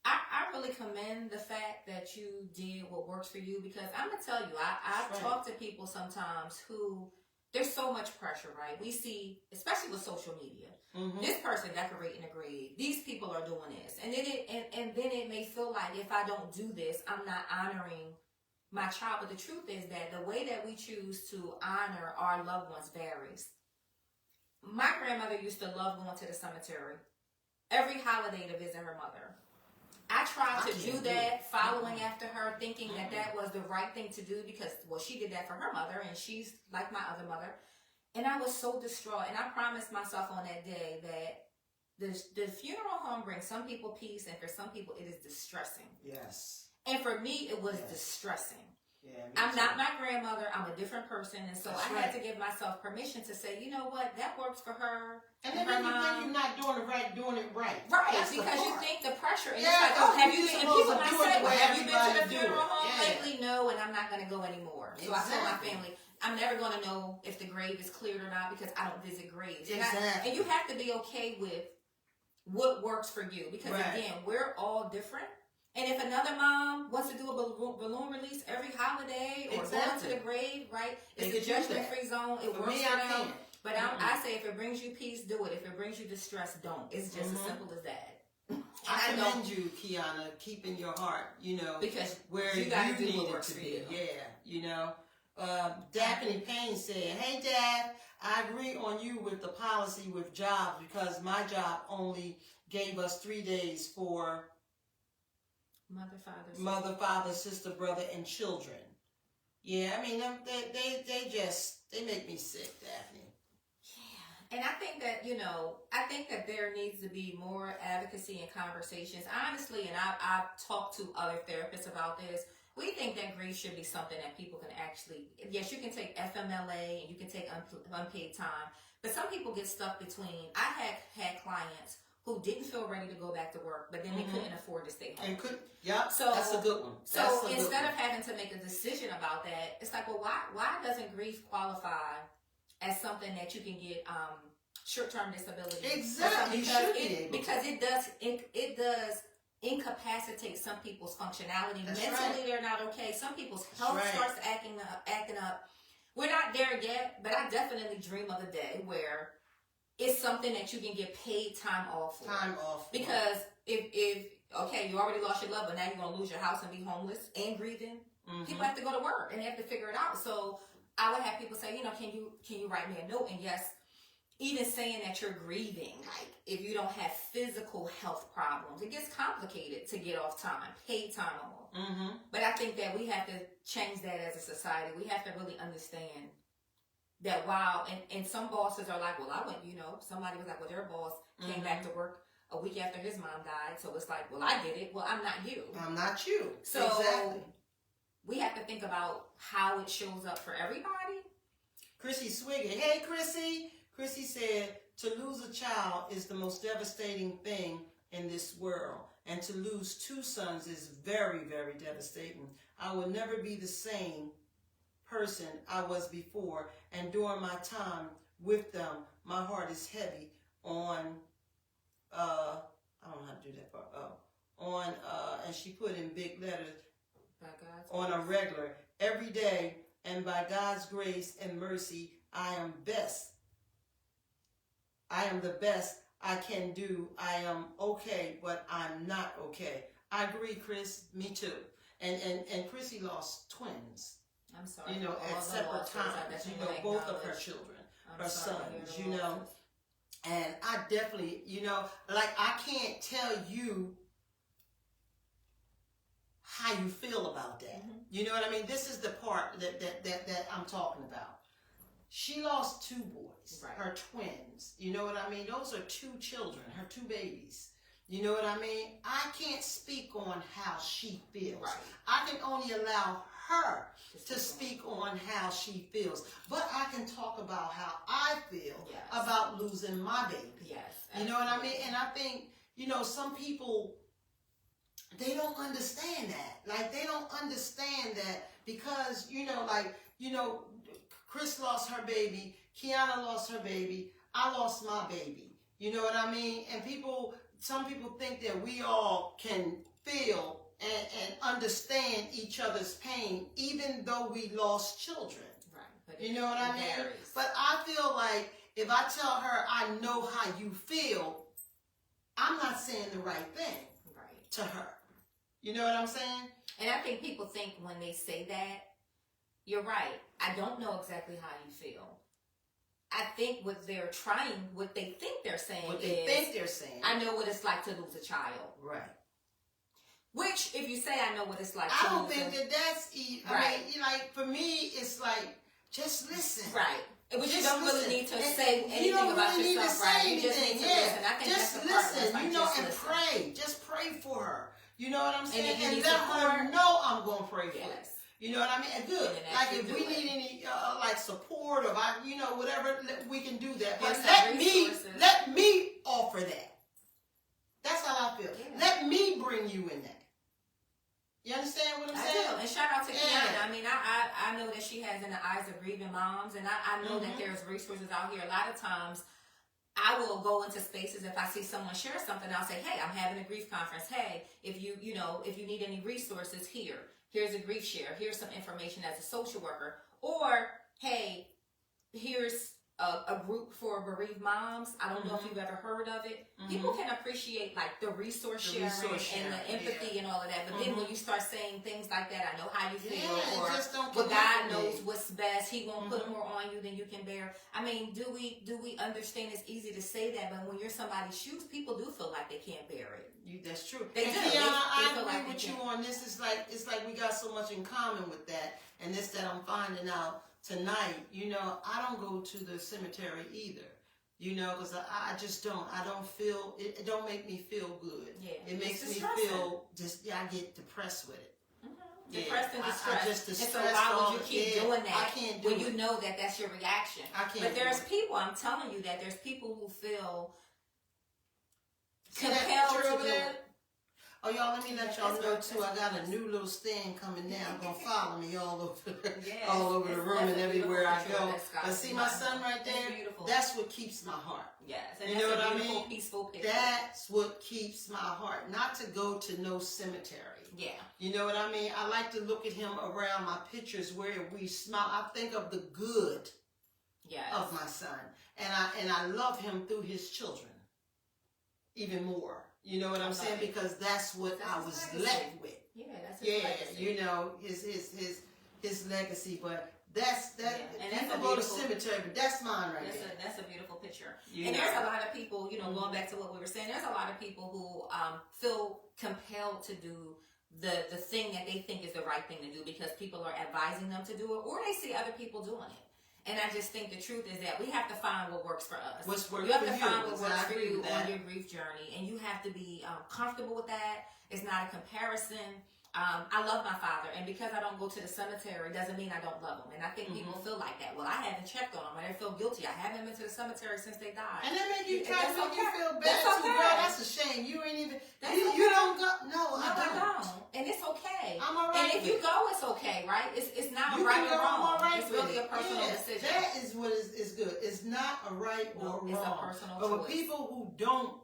I really commend the fact that you did what works for you, because I'm going to tell you, I talk to people sometimes who, there's so much pressure, right? We see, especially with social media, this person decorating a grave. These people are doing this. And then it may feel like if I don't do this, I'm not honoring my child. But the truth is that the way that we choose to honor our loved ones varies. My grandmother used to love going to the cemetery every holiday to visit her mother. I tried to do that, following after her, thinking that was the right thing to do, because, well, she did that for her mother, and she's like my other mother. And I was so distraught, and I promised myself on that day that the funeral home brings some people peace, and for some people it is distressing. Yes. And for me, it was distressing. Yeah, I'm not my grandmother. I'm a different person. And so I had to give myself permission to say, you know what, that works for her. And then when you think you're not doing it right. Right, that's because you think the pressure. And it's like, oh, have you been, people might say, well, have you been to the funeral home lately? No, and I'm not going to go anymore. So I told my family, I'm never going to know if the grave is cleared or not, because I don't visit graves. Exactly. And you have to be okay with what works for you. Because again, we're all different. And if another mom wants to do a balloon release every holiday or going to the grave, right? It's the judgment-free zone. It works for them. But I say, if it brings you peace, do it. If it brings you distress, don't. It's just as simple as that. I commend you, Kiana, keeping your heart, you know, because where you got to do what need works it to for be. you. Yeah, you know. Daphne Payne said, "Hey, Dad, I agree on you with the policy with jobs, because my job only gave us 3 days for Mother, father, sister, brother, and children. Yeah, I mean, they make me sick, Daphne. Yeah, and I think that there needs to be more advocacy and conversations. Honestly, and I've talked to other therapists about this. We think that grief should be something that people can actually, yes, you can take FMLA and you can take unpaid time, but some people get stuck between. I had clients who didn't feel ready to go back to work, but then they couldn't afford to stay home. So that's a good one. So instead of having to make a decision about that, it's like, well, why doesn't grief qualify as something that you can get short-term disability? Exactly, because it does incapacitate some people's functionality. That's mentally, right. They're not okay. Some people's health starts acting up. We're not there yet, but I definitely dream of a day where it's something that you can get paid time off for. Because if okay, you already lost your love, but now you're gonna lose your house and be homeless and grieving. People have to go to work and they have to figure it out. So I would have people say, can you write me a note? And yes, even saying that you're grieving, like if you don't have physical health problems, it gets complicated to get off time, paid time off. But I think that we have to change that as a society. We have to really understand that while, and some bosses are like, well, I went, somebody was like, well, their boss came back to work a week after his mom died. So it's like, well, I did it. Well, I'm not you. I'm not you. So exactly. We have to think about how it shows up for everybody. Chrissy Swiggin. Hey, Chrissy. Chrissy said, to lose a child is the most devastating thing in this world. And to lose 2 sons is very, very devastating. I will never be the same person I was before. And during my time with them, my heart is heavy on, I don't know how to do that part. And she put in big letters, on a regular, every day, and by God's grace and mercy, I am best. I am the best I can do. I am okay, but I'm not okay. I agree, Chris. Me too. And Chrissy lost twins. I'm sorry. At separate times. Both of her children, her sons. And I definitely, I can't tell you how you feel about that. You know what I mean? This is the part that I'm talking about. She lost 2 boys, her twins. You know what I mean? Those are 2 children, her 2 babies. You know what I mean? I can't speak on how she feels. I can only allow her to speak on how she feels. But I can talk about how I feel about losing my baby. Yes. You know what I mean? And I think, some people, they don't understand that. Like, they don't understand that because, Chris lost her baby, Kiana lost her baby, I lost my baby. You know what I mean? And some people think that we all can feel and understand each other's pain, even though we lost children. Right. You know what I mean? But I feel like if I tell her I know how you feel, I'm not saying the right thing to her. You know what I'm saying? And I think people think when they say that, you're right. I don't know exactly how you feel. I think what they think they're saying I know what it's like to lose a child. Right. Which, if you say I know what it's like I don't think that's easy. I mean, for me, it's like, just listen. Right. But you don't really need to say anything about yourself, right? You just need to listen. I think just listen, and pray. Just pray for her. You know what I'm saying? And let her know I'm going to pray for her. You know what I mean? And good. Like, if we need any, support or, whatever, we can do that. But let me offer that. That's how I feel. Yeah. Let me bring you in that. You understand what I'm saying? I do. And shout out to Kiana. I mean, I know that she has in the eyes of grieving moms, and I know that there's resources out here. A lot of times, I will go into spaces if I see someone share something. I'll say, "Hey, I'm having a grief conference. Hey, if you need any resources, here's a grief share. Here's some information as a social worker. Or, hey, here's a group for bereaved moms. I don't know if you've ever heard of it. People can appreciate like the resource sharing and the empathy and all of that. But then when you start saying things like that, I know how you feel, or well, God knows what's best. He won't put more on you than you can bear. I mean, do we understand? It's easy to say that, but when you're somebody's shoes, people do feel like they can't bear it. That's true. They do. I agree with you on this. It's like we got so much in common with that, and this that I'm finding out tonight. You know, I don't go to the cemetery either. You know, because I just don't. I don't feel it. It don't make me feel good. Yeah, it makes me feel just. Yeah, I get depressed with it. Depressed and distressed. I just and so why would you keep doing that I can't do when it. you know that that's your reaction? I can't. But there's people. I'm telling you that there's people who feel See compelled to over do there? it. Oh, y'all, let me let y'all know too. I got a new little stand coming down. Gonna follow me all over, all over the room and everywhere I go. But see my son right there? That's what keeps my heart. Yes, and you that's know what a beautiful, I mean? Peaceful picture. That's what keeps my heart. Not to go to no cemetery. Yeah. You know what I mean? I like to look at him around my pictures where we smile. I think of the good of my son, and I love him through his children even more. You know what I'm saying? Because that's what I was left with. Yeah, that's his legacy. You know, his legacy. But that's that. Yeah. And people go to cemetery, but that's mine right there. That's a beautiful picture. You and know. there's a lot of people, you know, going back to what we were saying, there's a lot of people who feel compelled to do the thing that they think is the right thing to do because people are advising them to do it, or they see other people doing it. And I just think the truth is that we have to find what works for us. You have to find what works for you on your grief journey, and you have to be comfortable with that. It's not a comparison. I love my father, and because I don't go to the cemetery doesn't mean I don't love him. And I think people feel like that. Well, I haven't checked on him, and I feel guilty. I haven't been to the cemetery since they died. And that make you try to make you feel bad that's too, okay. girl. That's a shame. You ain't even. That's You don't go. No, I don't. And it's okay. I'm all right. And if you go, it's okay, right? It's not you right can or go, wrong. I'm all right it's really a personal yeah, decision. That is what is good. It's not a right or wrong. It's a personal but choice. with people who don't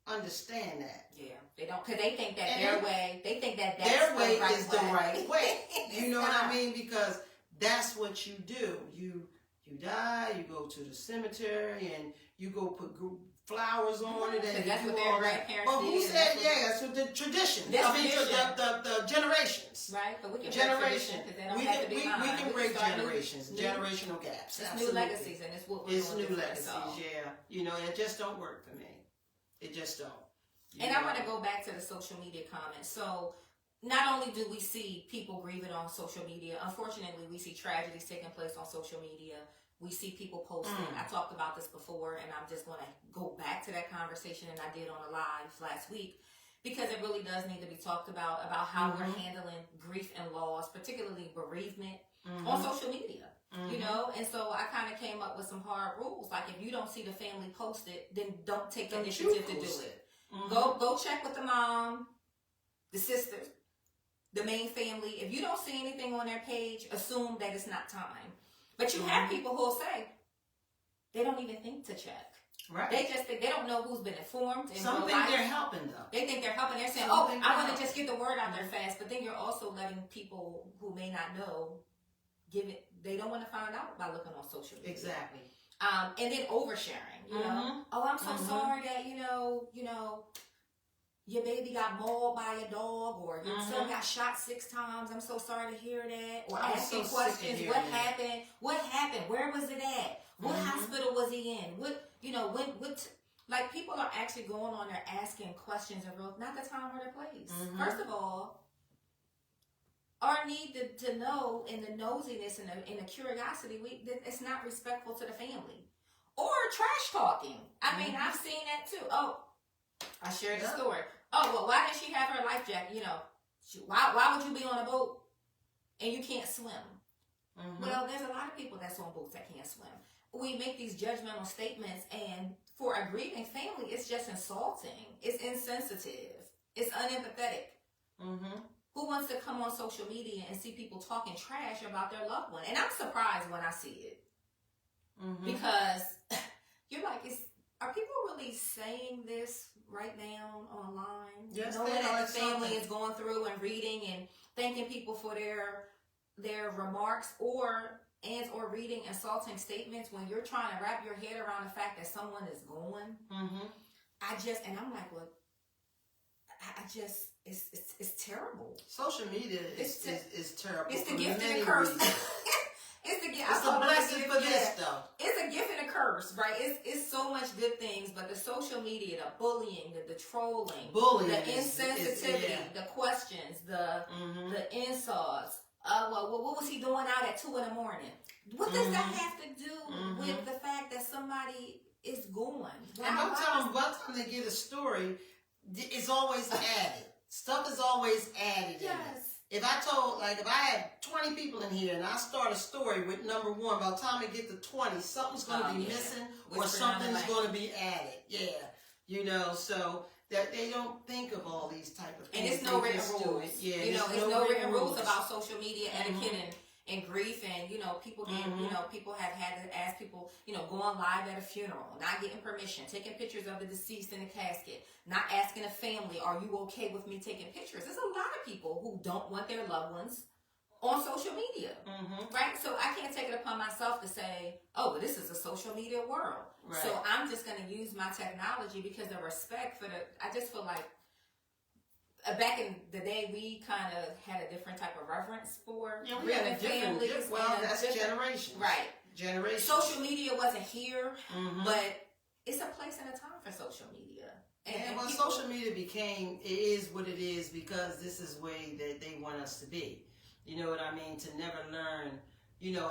understand that. Yeah, they don't, because they think that their way, they think that that's their way the right is the right way. You know what I mean? Because that's what you do. You die, you go to the cemetery, and you go put flowers on it, and that's you what do their all that. grandparents But who did, said, that's what the tradition. The generations. Right, but we can generation. Break tradition, they don't have to be we can break generations, new, generational gaps. It's absolutely. new legacies, and it's what we're It's doing. new legacies, so. yeah. You know, it just don't work for me. It just don't. And I want to go back to the social media comments. So, not only do we see people grieving on social media, unfortunately, we see tragedies taking place on social media. We see people posting. I talked about this before, and I'm just going to go back to that conversation that I did on a live last week because it really does need to be talked about how we're handling grief and loss, particularly bereavement, on social media. You know, and so I kind of came up with some hard rules. Like, if you don't see the family post it, then don't take the initiative to do it. Go check with the mom, the sisters, the main family. If you don't see anything on their page, assume that it's not time. But you have people who will say they don't even think to check. Right. They just think they don't know who's been informed. Some think they're helping though. They think they're helping. They're saying, I want to just get the word out there fast. But then you're also letting people who may not know they don't want to find out by looking on social media. Exactly. And then oversharing, you know. Oh, I'm so sorry that, you know, your baby got mauled by a dog, or your son got shot 6 times. I'm so sorry to hear that. Or asking questions, what happened? What happened? Where was it at? What hospital was he in? Like, people are actually going on there asking questions of not the time or the place. First of all, our need to know, and the nosiness and the curiosity, it's not respectful to the family. Or trash talking. I mean, I've seen that too. Oh, I shared the story. Oh, well, why didn't she have her life jacket? You know, why would you be on a boat and you can't swim? Well, there's a lot of people that's on boats that can't swim. We make these judgmental statements, and for a grieving family, it's just insulting. It's insensitive. It's unempathetic. Who wants to come on social media and see people talking trash about their loved one? And I'm surprised when I see it. Because you're like, are people really saying this right now online? Yes, knowing they that are. the family is going through and reading and thanking people for their remarks, or and or reading insulting statements when you're trying to wrap your head around the fact that someone is going. And I'm like, well, it's terrible. Social media is terrible. It's the gift and the curse. It's a blessing for this though. It's a gift and a curse, right? It's so much good things, but the social media, the bullying, the trolling, the insensitivity, the questions, the insults. Well, what was he doing out at 2 a.m? What does that have to do with the fact that somebody is going? And by the time they get a story, it's always added. Stuff is always added. Yes. If I had 20 people in here and I start a story with number 1, by the time it get to 20, something's going to be missing or something's going to be added. Yeah. You know, so that they don't think of all these type of things. And it's no written rules. Yeah, there's no written rules about social media etiquette and grief, and people get people have had to ask people, going live at a funeral, not getting permission, taking pictures of the deceased in the casket, not asking a family, are you okay with me taking pictures? There's a lot of people who don't want their loved ones on social media, right? So I can't take it upon myself to say, oh, well, this is a social media world. Right. So I'm just going to use my technology because the respect for I just feel like back in the day, we kind of had a different type of reverence for families. That's generations. Right. Generations. Social media wasn't here, but it's a place and a time for social media. And social media it is what it is because this is the way that they want us to be. You know what I mean? To never learn,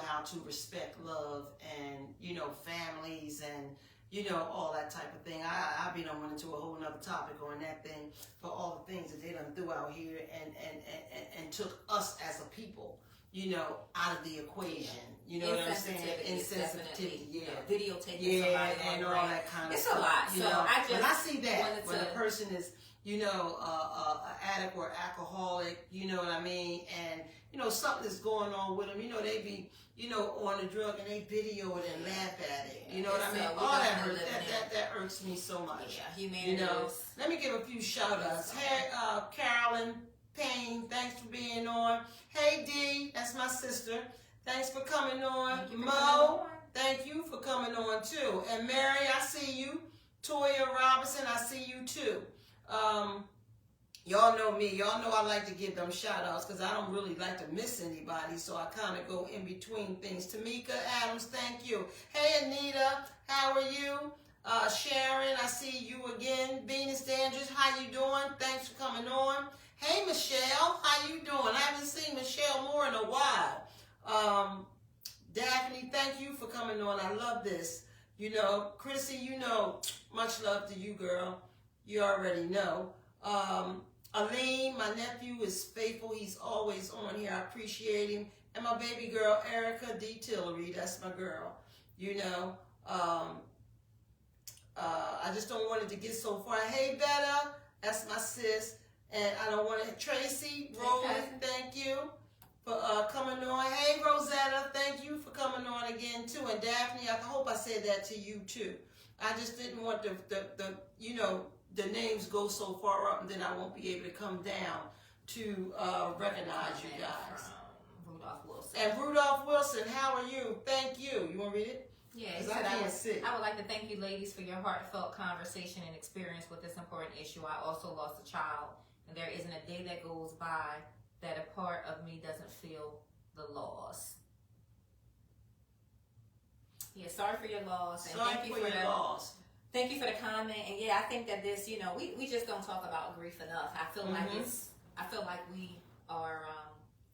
how to respect love and, families and, all that type of thing. I went into a whole nother topic on that thing for all the things that they done threw out here and took us as a people, out of the equation. You know what I'm saying? Insensitivity, videotaping somebody and all that kind of stuff. It's a lot. So when I see that, when a person is, an addict or alcoholic, you know what I mean? And, something's going on with them, they be, on the drug and they video it and laugh at it. You know what I mean? All that irks me so much. Yeah, humanity. Let me give a few shout outs. Hey, Carolyn Payne, thanks for being on. Hey, Dee, that's my sister. Thanks for coming on. Mo, thank you for coming on too. And Mary, I see you. Toya Robinson, I see you too. Y'all know me. Y'all know I like to give them shout-outs because I don't really like to miss anybody, so I kind of go in between things. Tamika Adams, thank you. Hey, Anita, how are you? Sharon, I see you again. Venus Dandridge, how you doing? Thanks for coming on. Hey, Michelle, how you doing? I haven't seen Michelle Moore in a while. Daphne, thank you for coming on. I love this. Chrissy, much love to you, girl. You already know. Aline, my nephew is faithful. He's always on here. I appreciate him. And my baby girl, Erica D. Tillery, that's my girl. I just don't want it to get so far. Hey, Betta, that's my sis. And I don't want to, Tracy, Roland, thank you for coming on. Hey, Rosetta, thank you for coming on again, too. And Daphne, I hope I said that to you, too. I just didn't want the names go so far up and then I won't be able to come down to recognize you guys. Rudolph Wilson. And Rudolph Wilson, how are you? Thank you. You want to read it? Yeah, I would like to thank you ladies for your heartfelt conversation and experience with this important issue. I also lost a child, and there isn't a day that goes by that a part of me doesn't feel the loss. Yeah, sorry for your loss. And thank you for your loss. Thank you for the comment. And yeah, I think that this, we just don't talk about grief enough. I feel like we are,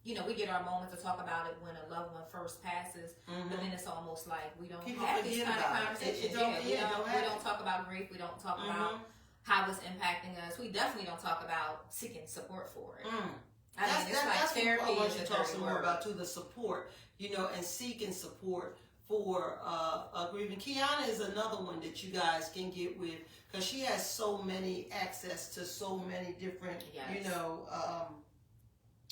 we get our moment to talk about it when a loved one first passes, but then it's almost like we don't have these kind of conversations. We don't talk about grief. We don't talk about how it's impacting us. We definitely don't talk about seeking support for it. That's therapy. I want you to talk some more about too, the support, and seeking support for grieving. Kiana is another one that you guys can get with because she has so many access to so many different,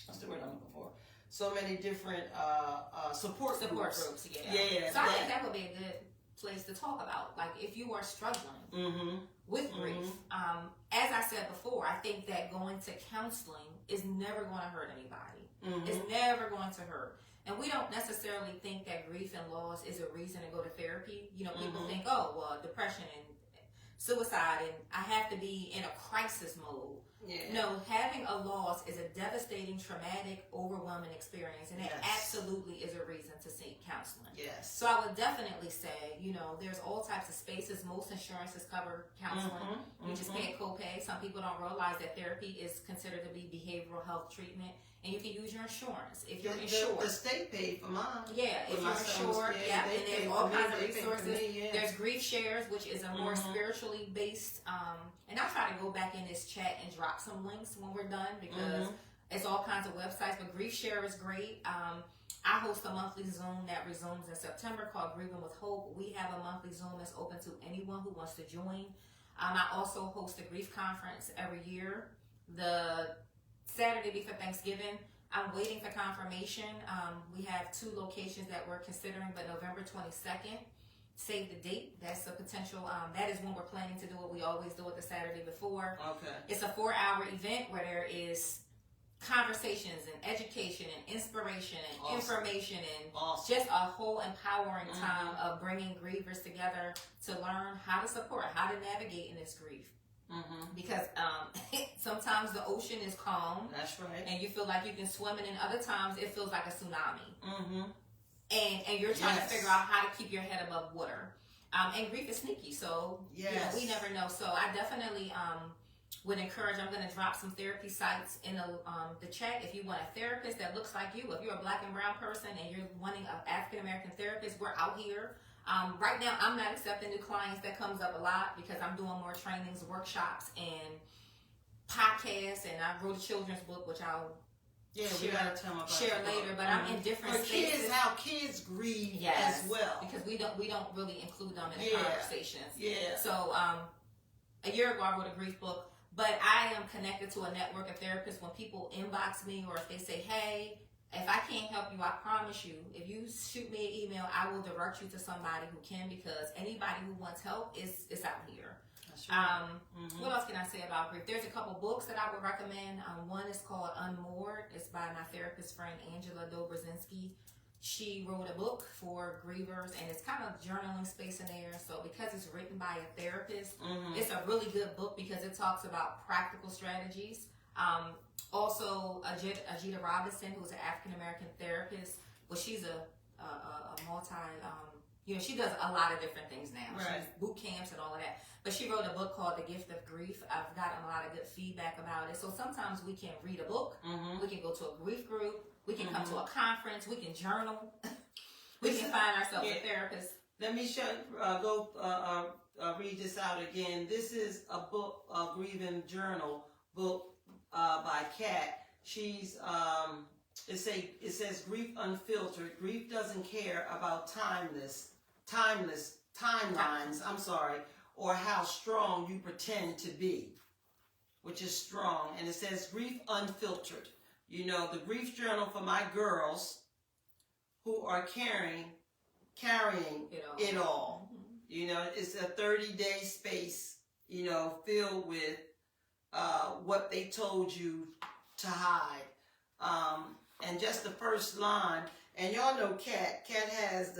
what's the word I'm looking for? So many different support groups. Yeah. So I think that would be a good place to talk about. Like if you are struggling with grief, as I said before, I think that going to counseling is never going to hurt anybody. It's never going to hurt. And we don't necessarily think that grief and loss is a reason to go to therapy. You know, people Mhm. think, oh, well, depression and suicide, and I have to be in a crisis mode. Yeah. No, having a loss is a devastating, traumatic, overwhelming experience, and it Yes. absolutely is a reason to seek counseling. Yes. So I would definitely say, you know, there's all types of spaces. Most insurances cover counseling. Mhm. You just pay a copay. Some people don't realize that therapy is considered to be behavioral health treatment, and you can use your insurance if you're insured. The state paid for mine. Yeah, if With my you're son's- insured, yeah, they and pay there's all for me, kinds of they pay for resources. me, yeah. There's Grief Shares, which is a more Mhm. spiritually based, and I'll try to go back in this chat and drop some links when we're done, because it's all kinds of websites, but Grief Share is great. I host a monthly Zoom that resumes in September called Grieving with Hope. We have a monthly Zoom that's open to anyone who wants to join. I also host a grief conference every year. The Saturday before Thanksgiving, I'm waiting for confirmation. We have 2 locations that we're considering, but November 22nd, save the date. That's a potential, that is when we're planning to do what we always do it the Saturday before. Okay. It's a 4-hour event where there is conversations and education and inspiration and Awesome. information and Awesome. just a whole empowering time of bringing grievers together to learn how to support, how to navigate in this grief. Because sometimes the ocean is calm That's right. and you feel like you can swim in, and other times it feels like a tsunami. Mm-hmm. And you're trying Yes. to figure out how to keep your head above water. And grief is sneaky, so you know, Yes. we never know. So I definitely would encourage, I'm going to drop some therapy sites in the chat. If you want a therapist that looks like you, if you're a black and brown person and you're wanting an African-American therapist, we're out here. Right now, I'm not accepting new clients. That comes up a lot because I'm doing more trainings, workshops, and podcasts, and I wrote a children's book, which I'll Yeah, we share- gotta tell them about share the book. later, but I'm in different For spaces. kids, how kids grieve Yes, as well. because we don't really include them in the Yeah. conversations. Yeah. So a year ago I wrote a grief book, but I am connected to a network of therapists. When people inbox me or if they say, hey, if I can't help you, I promise you, if you shoot me an email, I will direct you to somebody who can, because anybody who wants help is out here. That's right. What else can I say about grief? There's a couple books that I would recommend. One is called Unmoored. It's by my therapist friend Angela Dobrzinski. She wrote a book for grievers, and it's kind of journaling space in there. So because it's written by a therapist, it's a really good book because it talks about practical strategies. Also, Ajita Robinson, who's an African-American therapist, well, she's a multi, you know, she does a lot of different things now. Right. She's boot camps and all of that. But she wrote a book called The Gift of Grief. I've gotten a lot of good feedback about it. So sometimes we can read a book, we can go to a grief group, we can come to a conference, we can journal, we can find ourselves a therapist. Let me read this out again. This is a book, a grieving journal book by Kat. She's it says Grief Unfiltered. Grief doesn't care about timelines. I'm sorry, or how strong you pretend to be, which is strong. And it says Grief Unfiltered. You know, the grief journal for my girls who are carrying it all. You know, it's a 30-day space, you know, filled with what they told you to hide. And just the first line, and y'all know Kat has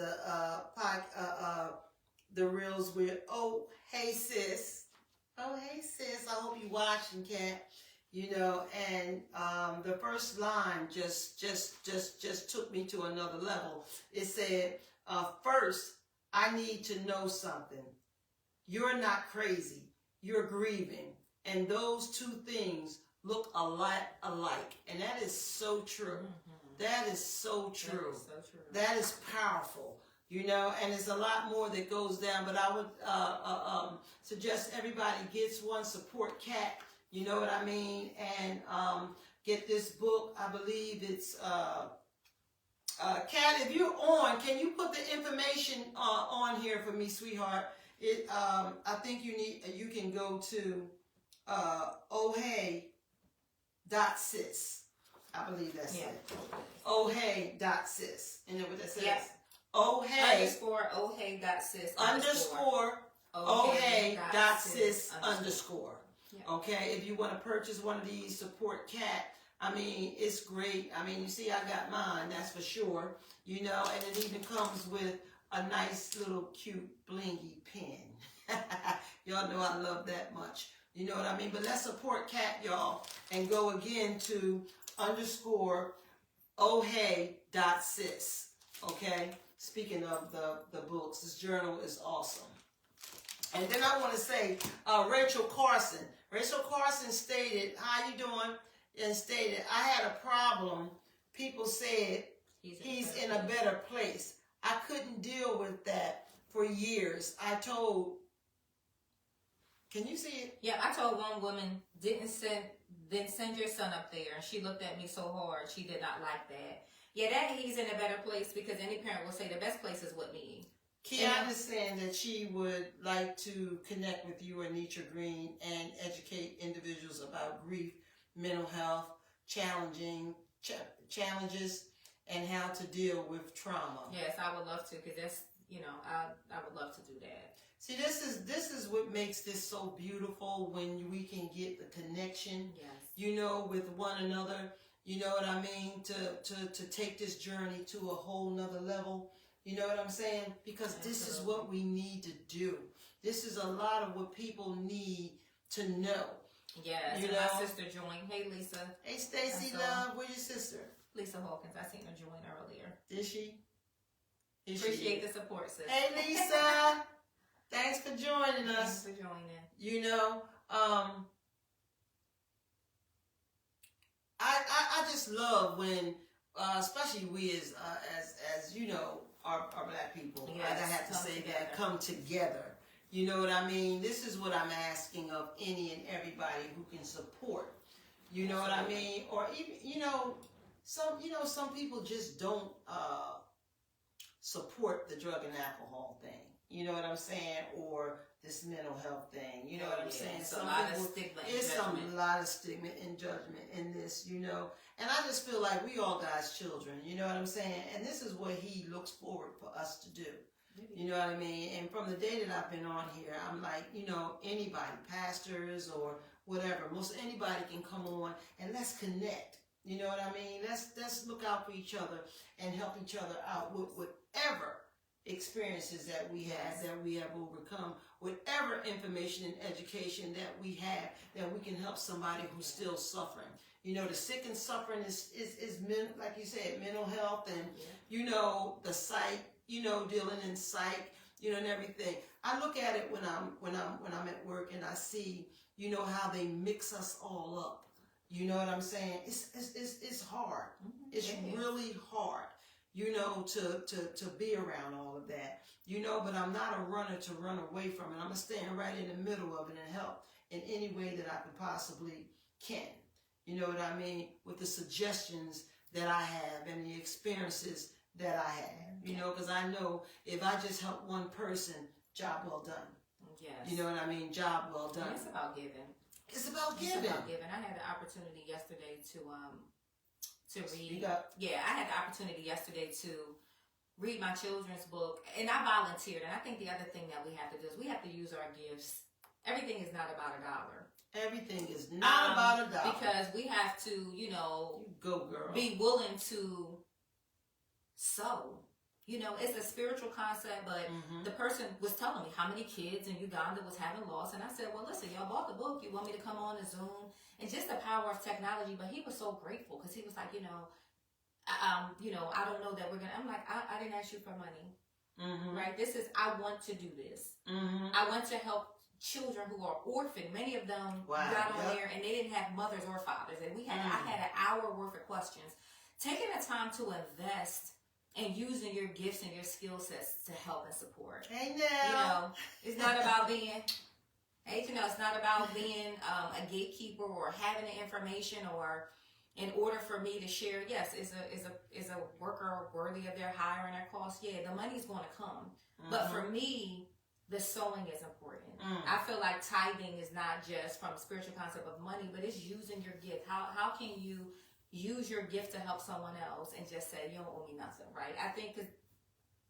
the reels with, oh, hey sis, I hope you watching, Kat, you know, and the first line just took me to another level. It said, first, I need to know something. You're not crazy. You're grieving. And those two things look a lot alike. And that is so true. That is so true. That is powerful. You know, and there's a lot more that goes down. But I would suggest everybody gets one, support Kat. You know what I mean? And get this book. I believe it's... Kat, if you're on, can you put the information on here for me, sweetheart? I think you can go to ohey.sis. I believe that's it. Ohey.sis. You know what that says? Yes. Ohey _ohey.sis ohey.sis _. Yeah. Okay, if you want to purchase one of these, support Kat. I mean, it's great. I mean, you see, I got mine, that's for sure. You know, and it even comes with a nice little cute blingy pen. Y'all know I love that much. You know what I mean? But let's support Kat, y'all, and go again to _ ohey.sis. Okay? Speaking of the books, this journal is awesome. And then I want to say, Rachel Carson. Rachel Carson stated, how you doing? And stated, I had a problem. People said he's in a better place. I couldn't deal with that for years. I told, can you see it? Yeah, I told one woman, send your son up there. And she looked at me so hard. She did not like that. Yeah, that he's in a better place, because any parent will say the best place is with me. Kiana is saying that she would like to connect with you, Anitra Green, and educate individuals about grief, mental health, challenges, and how to deal with trauma. Yes, I would love to, because that's, I would love to do that. See, this is what makes this so beautiful, when we can get the connection, yes, with one another. You know what I mean? To take this journey to a whole nother level. You know what I'm saying? Because this is what we need to do. This is a lot of what people need to know. Yes, you and know? my sister joined. Hey, Lisa. Hey, Stacy, love. Where's your sister? Lisa Hawkins. I seen her join earlier. Did she? Appreciate the support, sister. Hey, Lisa. Thanks for joining us. Thanks for joining. I just love when, especially we as our black people, yes, I have to say together. that, come together. You know what I mean? This is what I'm asking of any and everybody who can support. You know what I mean? Or even, some people just don't support the drug and alcohol thing. You know what I'm saying? Or this mental health thing. You know what I'm saying? It's a lot of stigma and judgment. A lot of stigma and judgment in this, And I just feel like we all God's children. You know what I'm saying? And this is what He looks forward for us to do. You know what I mean? And from the day that I've been on here, I'm like, anybody, pastors or whatever, most anybody can come on and let's connect. You know what I mean? Let's look out for each other and help each other out with whatever experiences that we have overcome, whatever information and education that we have, that we can help somebody who's still suffering. The sick and suffering is like you said, mental health and the psych, dealing in psych, and everything. I look at it when I'm at work and I see, how they mix us all up. You know what I'm saying? It's hard. It's really hard. To be around all of that, but I'm not a runner to run away from it. I'm going to stand right in the middle of it and help in any way that I can possibly can. You know what I mean? With the suggestions that I have and the experiences that I have, because I know if I just help one person, job well done. Yes. You know what I mean? Job well done. And it's about giving. It's about giving. It's about giving. I had the opportunity yesterday to read. I had the opportunity yesterday to read my children's book, and I volunteered. And I think the other thing that we have to do is we have to use our gifts. Everything is not about $1. Everything is not about $1. Because we have to, go girl, be willing to sow. It's a spiritual concept, but the person was telling me how many kids in Uganda was having loss, and I said, well, listen, y'all bought the book. You want me to come on to Zoom? And just the power of technology. But he was so grateful because he was like, I don't know that we're going to, I'm like, I didn't ask you for money, right? I want to do this. I want to help children who are orphaned. Many of them got on there and they didn't have mothers or fathers. And I had an hour worth of questions. Taking the time to invest and using your gifts and your skill sets to help and support. Hey now. It's not about being, it's not about being a gatekeeper or having the information or in order for me to share. Yes, is a worker worthy of their hire and their cost? Yeah, the money's going to come. But for me, the sowing is important. I feel like tithing is not just from a spiritual concept of money, but it's using your gift. How can you use your gift to help someone else and just say, you don't owe me nothing, right? I think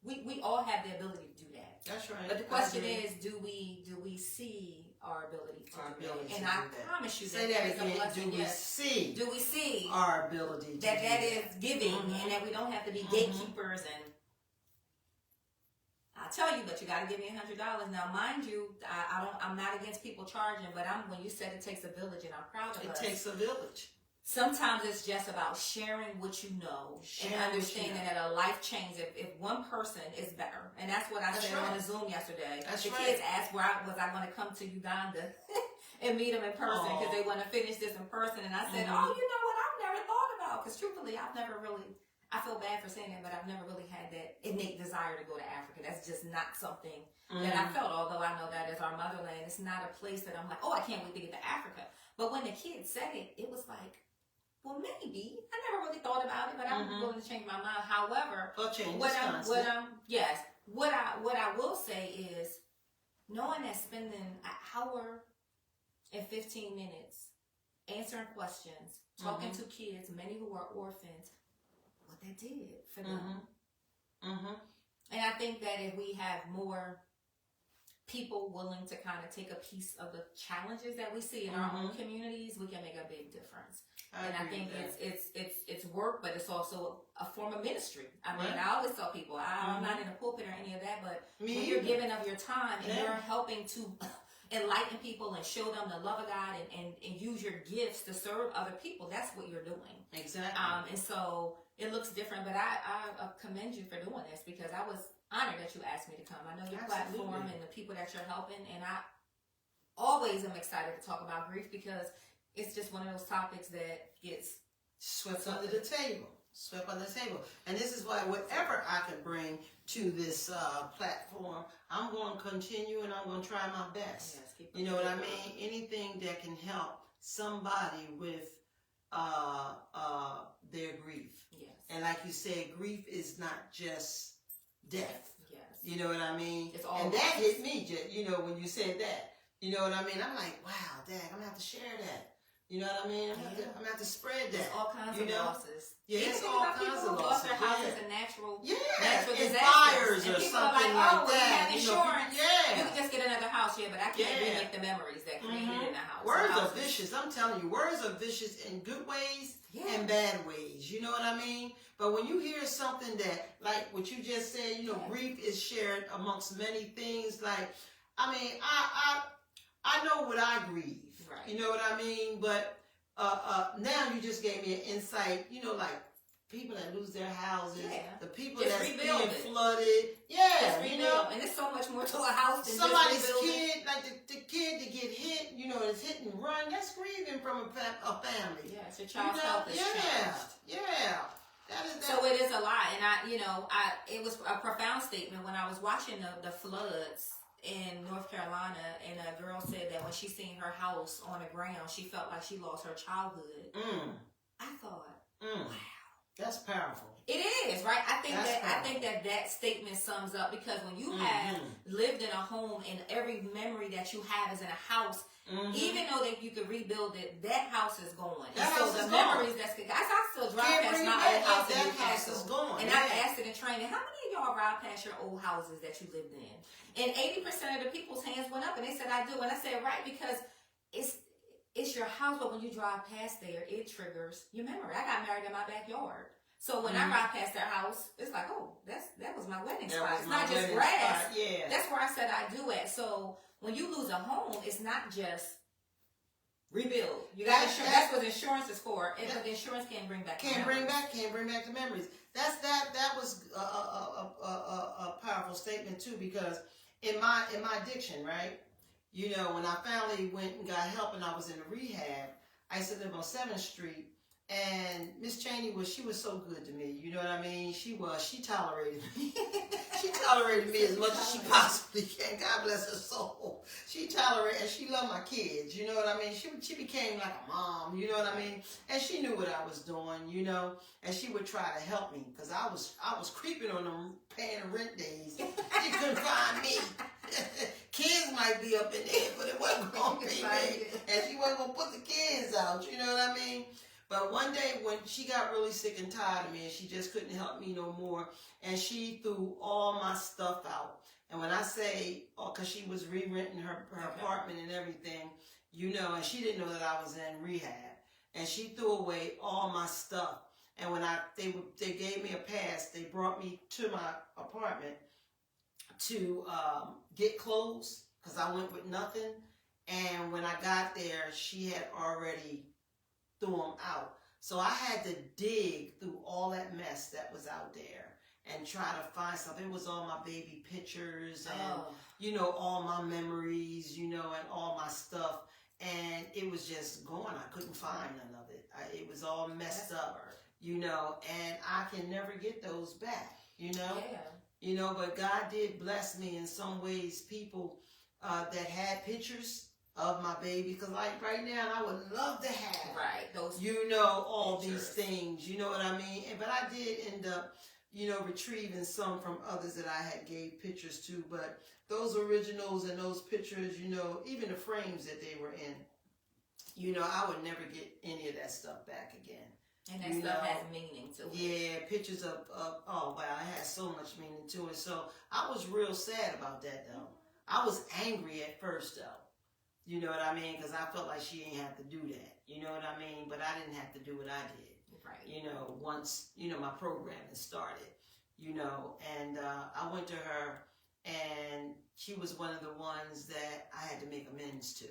we all have the ability to do that. That's right. But the question is, do we see our ability to do that? And I promise you say that again. Do we see our ability to that is giving, and that we don't have to be gatekeepers and. I tell you, but you got to give me $100. Now, mind you, I'm not against people charging, but when you said it takes a village, and I'm proud of us. It takes a village. Sometimes it's just about sharing what you know and understanding that a life change. If one person is better, and that's what I said on the Zoom yesterday. The kids asked was I going to come to Uganda and meet them in person because they want to finish this in person, and I said, oh, you know what? I've never thought about, because truthfully, I feel bad for saying that, but I've never really had that innate desire to go to Africa. That's just not something that I felt, although I know that is our motherland. It's not a place that I'm like, oh, I can't wait to get to Africa. But when the kids said it, it was like, well, maybe. I never really thought about it, but I'm willing to change my mind. However, what I will say is, knowing that spending an hour and 15 minutes answering questions, talking to kids, many who are orphans, what that did for them. And I think that if we have more people willing to kind of take a piece of the challenges that we see in our own communities, we can make a big difference. I think it's work, but it's also a form of ministry. I mean, I always tell people, I'm not in a pulpit or any of that, but when you're giving of your time and you're helping to enlighten people and show them the love of God and use your gifts to serve other people, that's what you're doing. Exactly. And so it looks different, but I commend you for doing this, because I was honored that you asked me to come. I know your platform and the people that you're helping, and I always am excited to talk about grief, because it's just one of those topics that gets swept under the table. And this is why whatever I can bring to this platform, I'm going to continue and I'm going to try my best. Yes, you know what I mean? Anything that can help somebody with their grief. Yes. And like you said, grief is not just death. Yes. You know what I mean? It's all and that hit me, you know, when you said that. You know what I mean? I'm like, wow, Dad, I'm going to have to share that. You know what I mean? I'm gonna have to spread that. There's all kinds of losses. Yeah, it's all kinds of losses. Lost their houses and natural disasters. Fires or something like that. We have insurance. You can just get another house here, but I can't remake the memories that created in the house. Words are vicious. I'm telling you, words are vicious in good ways and bad ways. You know what I mean? But when you hear something that, like what you just said, you know, grief is shared amongst many things. Like, I mean, I know what I grieve. Right. You know what I mean? But now you just gave me an insight, you know, like people that lose their houses, the people that's being flooded. Yeah, you know. And there's so much more to a house than somebody's kid, like the kid to get hit, you know, is hit and run. That's grieving from a family. Yeah, it's your child's health is changed. Yeah. So it is a lot. And it was a profound statement when I was watching the floods in North Carolina, and a girl said that when she seen her house on the ground, she felt like she lost her childhood. I thought, wow, that's powerful. It is, right? I think that statement sums up, because when you have lived in a home and every memory that you have is in a house, even though that you could rebuild it, that house is gone. Memories I still drive past my old house in Newcastle, and I've asked it in training, how many of y'all ride past your old houses that you lived in? And 80% of the people's hands went up, and they said, I do. And I said, right, because it's your house, but when you drive past there, it triggers your memory. I got married in my backyard. So when I ride past their house, it's like, oh, that was my wedding spot. It's not just grass. Yeah. That's where I said I do it. So when you lose a home, it's not just rebuild. You got insurance. That's what insurance is for. But the insurance can't bring back. Can't bring back the memories. That was a powerful statement too, because in my addiction, right? You know, when I finally went and got help and I was in a rehab, I used to live on 7th Street. And Miss Cheney she was so good to me. You know what I mean? She tolerated me. She tolerated me as much as she possibly can. God bless her soul. She tolerated, and she loved my kids. You know what I mean? She became like a mom. You know what I mean? And she knew what I was doing. You know, and she would try to help me, because I was creeping on them paying the rent days. She couldn't find me. Kids might be up in there, but it wasn't going to be me. And she wasn't going to put the kids out. You know what I mean? But one day when she got really sick and tired of me and she just couldn't help me no more, and she threw all my stuff out. And when I say, because she was re-renting her apartment and everything, and she didn't know that I was in rehab. And she threw away all my stuff. And when they gave me a pass, they brought me to my apartment to get clothes because I went with nothing. And when I got there, she had already threw them out. So I had to dig through all that mess that was out there and try to find something. It was all my baby pictures and, all my memories, and all my stuff. And it was just gone. I couldn't find none of it. It was all messed up, and I can never get those back, Yeah. But God did bless me in some ways. People that had pictures of my baby, because like right now, I would love to have, those, all pictures. these things, you know what I mean? But I did end up, retrieving some from others that I had gave pictures to, but those originals and those pictures, even the frames that they were in, I would never get any of that stuff back again. And that stuff has meaning to it. Yeah, pictures of oh wow, it has so much meaning to it. So I was real sad about that though. I was angry at first though. You know what I mean? Because I felt like she ain't have to do that. You know what I mean? But I didn't have to do what I did. Right. Once, my programming started, and I went to her and she was one of the ones that I had to make amends to,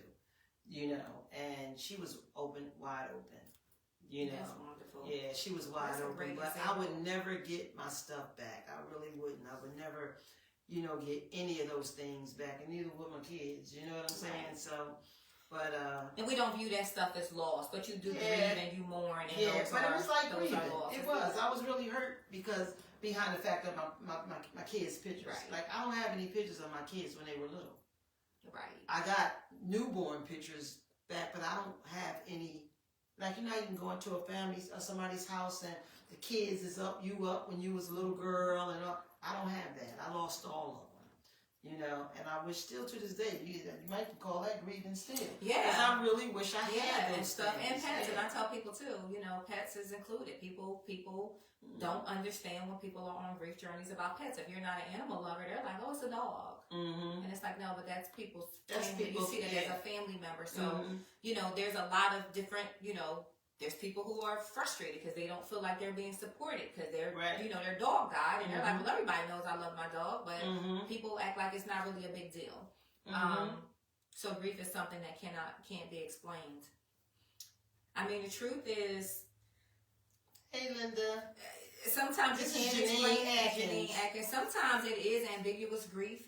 and she was wide open. That's wonderful. Yeah, she was wide open, but I would never get my stuff back. I really wouldn't. I would never, get any of those things back, and neither would my kids. You know what I'm saying? Right. So, but and we don't view that stuff as loss, but you do grieve and you mourn. And yeah, but it was like grieving. It It was. I was really hurt because behind the fact of my kids' pictures. Right. Like I don't have any pictures of my kids when they were little. Right. I got newborn pictures back, but I don't have any. Like, you can go into a family's or somebody's house and the kids is up, you up when you was a little girl, and all. I don't have that. I lost all of them, and I wish still to this day, you might call that grieving still. Yeah. Because I really wish I had those and stuff things. and pets. Yeah. And I tell people too, pets is included. People don't understand when people are on grief journeys about pets. If you're not an animal lover, they're like, oh, it's a dog. Mm-hmm. And it's like, no, but that's people's That's family. people's, You see that yeah. as a family member. So, there's a lot of different, there's people who are frustrated because they don't feel like they're being supported because their dog died. And they're like, well, everybody knows I love my dog. But people act like it's not really a big deal. So grief is something that can't be explained. I mean, the truth is, Hey, Linda. sometimes This you is can't Janine explain Atkins. Janine Atkins. Sometimes it is ambiguous grief.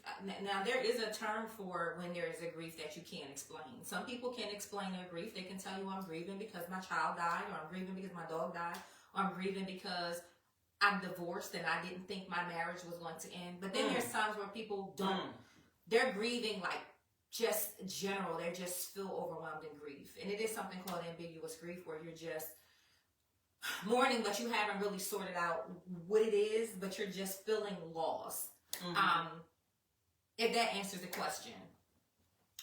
Now, there is a term for when there is a grief that you can't explain. Some people can explain their grief. They can tell you, I'm grieving because my child died, or I'm grieving because my dog died, or I'm grieving because I'm divorced and I didn't think my marriage was going to end. But then there's times where people don't. They're grieving like just general. They just feel overwhelmed in grief. And it is something called ambiguous grief where you're just mourning, but you haven't really sorted out what it is, but you're just feeling lost. If that answers the question.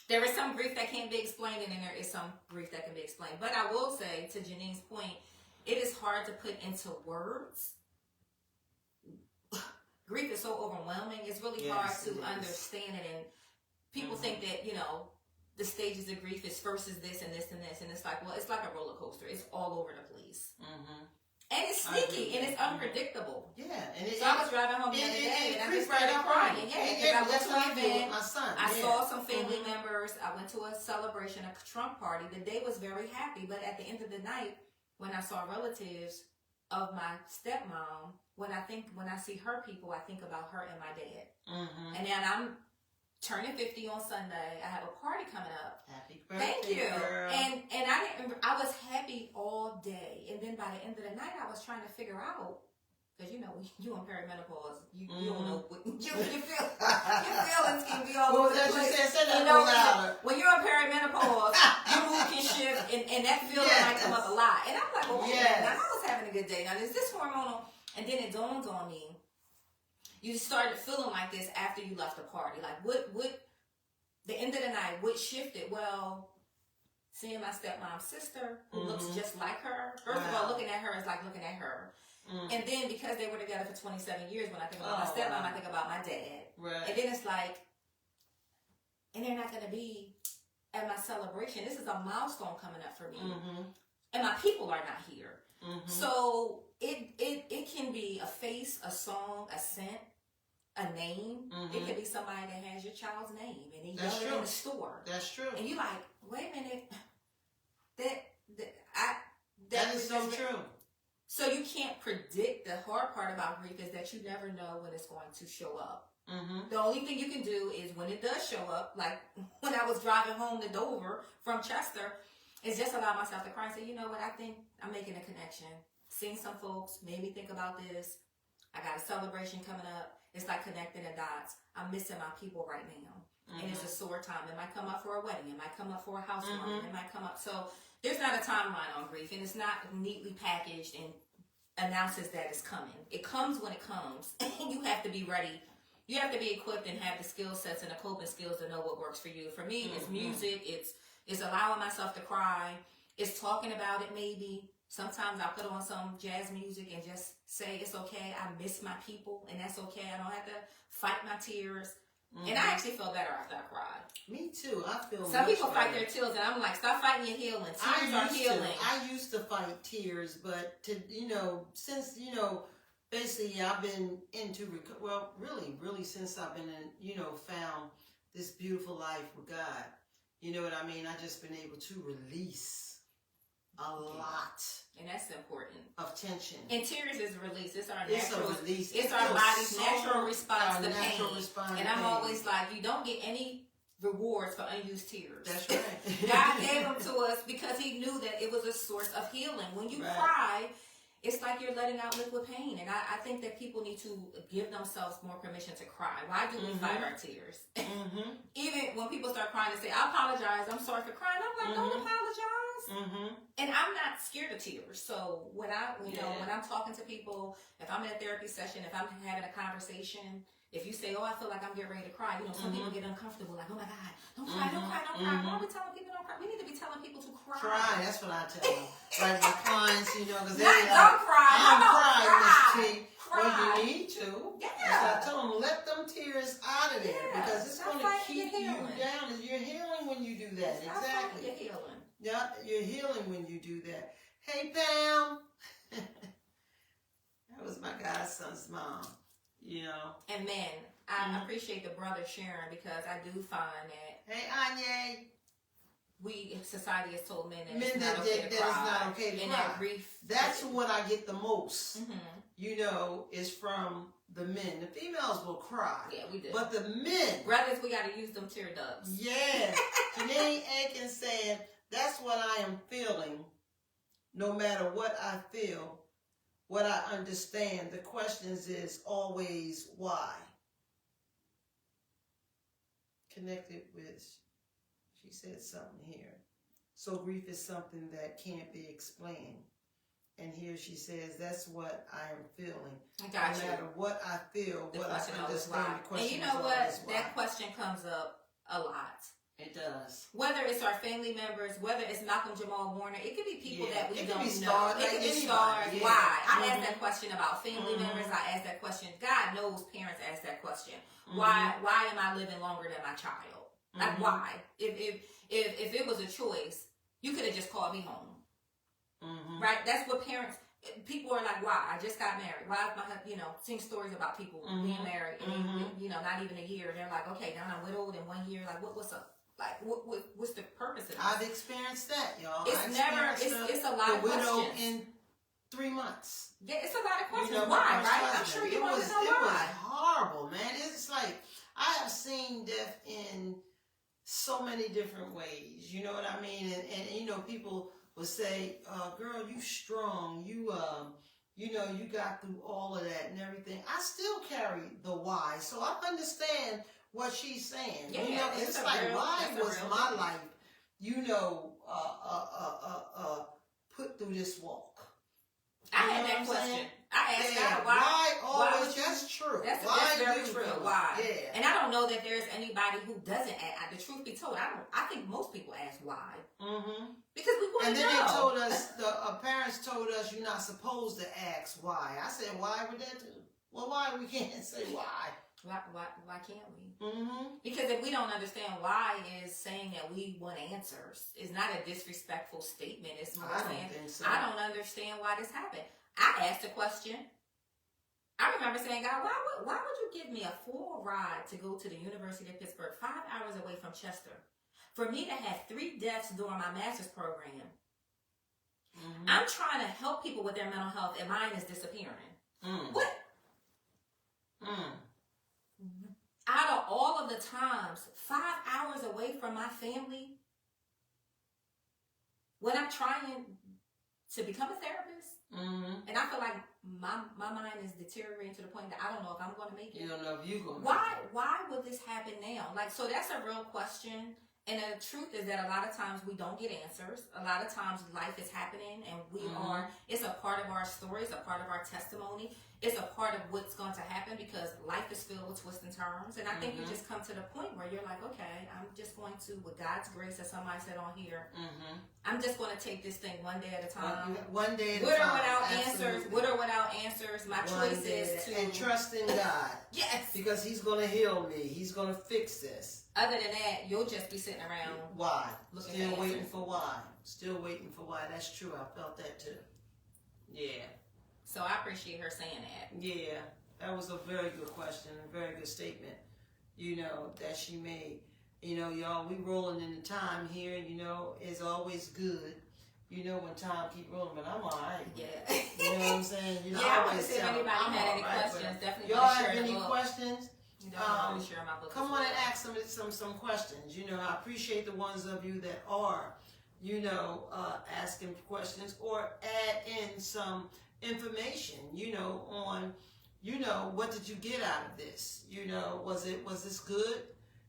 There is some grief that can't be explained, and then there is some grief that can be explained. But I will say, to Janine's point, it is hard to put into words. Grief is so overwhelming. It's really hard to understand it. And people think that, the stages of grief is first is this and this and this. And it's like, well, it's like a roller coaster. It's all over the place. And it's sneaky and it's unpredictable. Yeah. And So I was driving home the other day and I just started crying. Yeah, because I went to an event. My son. I saw some family members. I went to a celebration, a trunk party. The day was very happy. But at the end of the night, when I saw relatives of my stepmom, when I see her people, I think about her and my dad. And then I'm turning 50 on Sunday. I have a party coming up. Happy birthday, Thank you. girl. And I was happy all day. And then by the end of the night, I was trying to figure out, because you in perimenopause, you don't know what you feel. Your feelings can be all over the place. Say that louder. When you're in perimenopause, your mood can shift, and that feeling might come up a lot. And I'm like, well, wait a minute. Now, I was having a good day. Now, is this hormonal? And then it dawned on me. You started feeling like this after you left the party. Like, what, the end of the night, what shifted? Well, seeing my stepmom's sister, who Mm-hmm. looks just like her. First of all, looking at her is like looking at her. Mm. And then because they were together for 27 years, when I think about my stepmom, I think about my dad. Right. And then it's like, and they're not going to be at my celebration. This is a milestone coming up for me. Mm-hmm. And my people are not here. Mm-hmm. So it can be a face, a song, a scent, a name. Mm-hmm. It could be somebody that has your child's name and they That's yell it true. in the store. That's true. And you like, wait a minute. That is so true. So you can't predict. The hard part about grief is that you never know when it's going to show up. Mm-hmm. The only thing you can do is when it does show up, like when I was driving home to Dover from Chester, is just allow myself to cry and say, you know what, I think I'm making a connection. Seeing some folks made me think about this. I got a celebration coming up. It's like connecting the dots. I'm missing my people right now. Mm-hmm. And it's a sore time. It might come up for a wedding. It might come up for a housewarming. Mm-hmm. It might come up. So there's not a timeline on grief, and it's not neatly packaged and announces that it's coming. It comes when it comes, and you have to be ready. You have to be equipped and have the skill sets and the coping skills to know what works for you. For me, it's music. It's allowing myself to cry. It's talking about it maybe. Sometimes I put on some jazz music and just say it's okay. I miss my people, and that's okay. I don't have to fight my tears. And I actually feel better after I cried. Me too. I feel Some much people fight better. their tears, and I'm like, stop fighting your healing. Tears are healing. I used to fight tears, but since basically I've been into really since I've been found this beautiful life with God. You know what I mean? I just been able to release a lot And that's important. of tension. And tears is release. It's our It's natural. a release. It's It our feels body's so natural response our to natural pain. response And to I'm pain. always like, you don't get any rewards for unused tears. That's right. God gave them to us because He knew that it was a source of healing. When you Right. cry, it's like you're letting out liquid pain. And I think that people need to give themselves more permission to cry. Why do we fight our tears? Mm-hmm. Even when people start crying and say, I apologize, I'm sorry for crying, I'm like, don't apologize. Mm-hmm. And I'm not scared of tears. So when when I'm talking to people, if I'm in a therapy session, if I'm having a conversation, if you say, oh, I feel like I'm getting ready to cry, some people get uncomfortable, like, oh my God, don't cry, don't cry, don't cry. Why are we telling people don't cry? We need to be telling people to cry. Cry, that's what I tell them. Like my clients, because they Not like, don't cry. I'm No, crying, cry. Miss T. Cry. Well, you need to. Yeah. So I tell them, let them tears out of there Yeah. because it's Stop going to fighting keep your you healing. down. And you're healing when you do that. Stop Exactly. fighting your healing. Yeah, you're healing when you do that. Hey, Pam. That was my godson's mom. And men, I appreciate the brother sharing because I do find that Hey, Anya. society has told men that Men it's not that okay to it's cry. not okay to and cry. that grief. That's what I get the most. Mm-hmm. Is from the men. The females will cry. Yeah, we do. But the men. Brothers, we got to use them tear ducts. Yeah. Janine Aiken said, that's what I am feeling. No matter what I feel, what I understand. The question is always why. Connected with, she said something here. So grief is something that can't be explained. And here she says, that's what I am feeling. I got no you. matter what I feel, The what I question always understand, why. the question And you is know what? always why. That question comes up a lot. It does. Whether it's our family members, whether it's Malcolm Jamal Warner, it could be people that we It could don't be know. stars, It like could be anybody, stars. yeah. Why? I asked that question about family members. Mhm. I asked that question. God knows parents ask that question. Mhm. Why am I living longer than my child? Like Mhm. why? If it was a choice, you could have just called me home. Mhm. Right? That's what parents. People are like, why? I just got married. Why is my seeing stories about people being married and not even a year. They're like, okay, now I'm widowed in 1 year. Like, what's up? Like, what's the purpose of this? I've experienced that, y'all. It's a lot the of widow questions. in 3 months. Yeah, it's a lot of questions. my Why, first right? I'm husband, sure you it want was to know it was why. horrible, man. It's like I have seen death in so many different ways. You know what I mean? And people will say, "Girl, you strong. You you got through all of that and everything." I still carry the why, so I understand what she's saying. Yeah, it's a like real- why that's a was real my thing. life, put through this walk? I You had know that what I'm question. saying? I asked Yeah, God why always? would you- That's true. true. That's Why very you true. feel Why? Yeah. And I don't know that there's anybody who doesn't ask. The truth be told, I think most people ask why. Mm-hmm. Because we want to know. And then they told us, the parents told us, you're not supposed to ask why. I said, why would that do? Well, why we can't say why? Why can't we? Mm-hmm. Because if we don't understand why, is saying that we want answers. It's not a disrespectful statement. It's more saying, I don't understand why this happened. I asked a question. I remember saying, God, why would you give me a full ride to go to the University of Pittsburgh, 5 hours away from Chester, for me to have 3 deaths during my master's program? Mm-hmm. I'm trying to help people with their mental health, and mine is disappearing. What? Out of all of the times, 5 hours away from my family, when I'm trying to become a therapist, and I feel like my mind is deteriorating to the point that I don't know if I'm going to make it. You don't know if you're going to Why would this happen now? Like, so that's a real question. And the truth is that a lot of times we don't get answers. A lot of times life is happening and it's a part of our story, it's a part of our testimony. It's a part of what's going to happen because life is filled with twists and turns. And I think you just come to the point where you're like, okay, I'm just going to, with God's grace, as somebody said on here, I'm just going to take this thing one day at a time. One day at a time. With or without answers. With or without answers. My choice is to... And trust in God. Yes. Because He's going to heal me. He's going to fix this. Other than that, you'll just be sitting around. Why? Still waiting for why. Still waiting for why. That's true. I felt that too. Yeah. So I appreciate her saying that. Yeah. That was a very good question. A very good statement, that she made. Y'all, we rolling in the time here, it's always good. When time keep rolling, but I'm all right. Yeah. You know what I'm saying? I want to see if anybody had any questions. Definitely y'all have any questions? Share my book. Come on and ask some questions. I appreciate the ones of you that are, asking questions or add in some information, on, what did you get out of this? Was this good?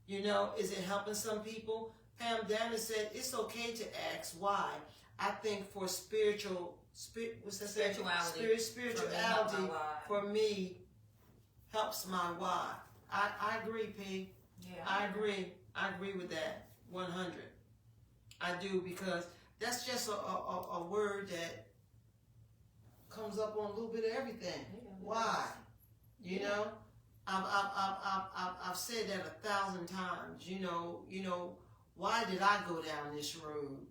Is it helping some people? Pam Danner said it's okay to ask why. I think for spirituality for me helps my why. I agree, P. Yeah. I agree with that 100. I do, because that's just a word that comes up on a little bit of everything. Yeah. Why? I've said that 1,000 times. Why did I go down this road?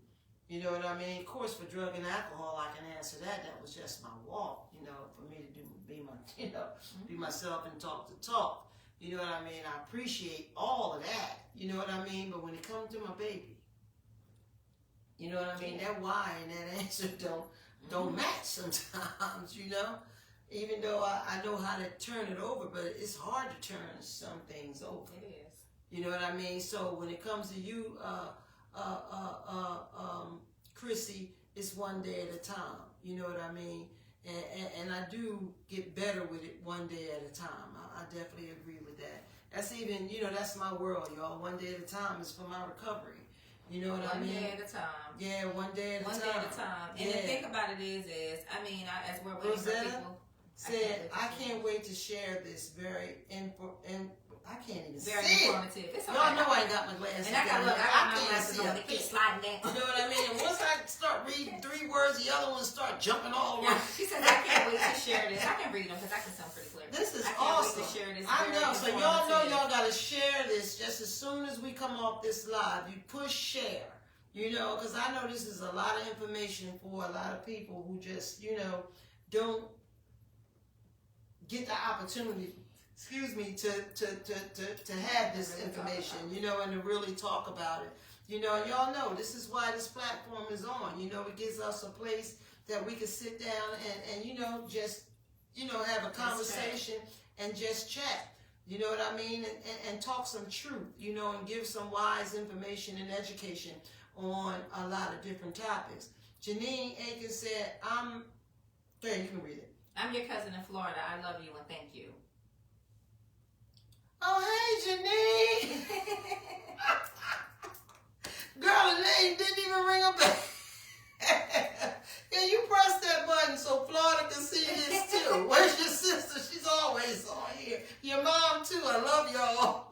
You know what I mean? Of course, for drug and alcohol, I can answer that. That was just my walk. For me to be myself and talk the talk. You know what I mean? I appreciate all of that. You know what I mean? But when it comes to my baby, you know what I mean? That why and that answer don't match sometimes, Even though I know how to turn it over, but it's hard to turn some things over. It is. You know what I mean? So when it comes to you, Chrissy, it's one day at a time. You know what I mean? And I do get better with it one day at a time. I definitely agree with that. That's even, that's my world, y'all. One day at a time is for my recovery. You know what I mean? One day at a time. Yeah, one day at a time. One day at a time. And the thing about it is as we're waiting for people. Said, I can't wait to share this very I can't even very see informative. It. Y'all know I ain't got my glasses. And I got my glasses on. They keep sliding down. You know what I mean? And once I start reading 3 words, the other ones start jumping all around. She says, I can't wait to share this. I can read them because I can sound pretty clear. This is awesome. awesome. Wait to share this. I know. So y'all know y'all got to share this just as soon as we come off this live. You push share. Because I know this is a lot of information for a lot of people who just, don't get the opportunity, to have this information, and to really talk about it. Y'all know this is why this platform is on. It gives us a place that we can sit down and just, have a conversation and just chat. You know what I mean? And talk some truth, and give some wise information and education on a lot of different topics. Janine Aiken said, you can read it. I'm your cousin in Florida. I love you and thank you. Oh, hey, Janine. Girl, the name didn't even ring a bell. Yeah, you press that button so Florida can see this too. Where's your sister? She's always on here. Your mom too. I love y'all.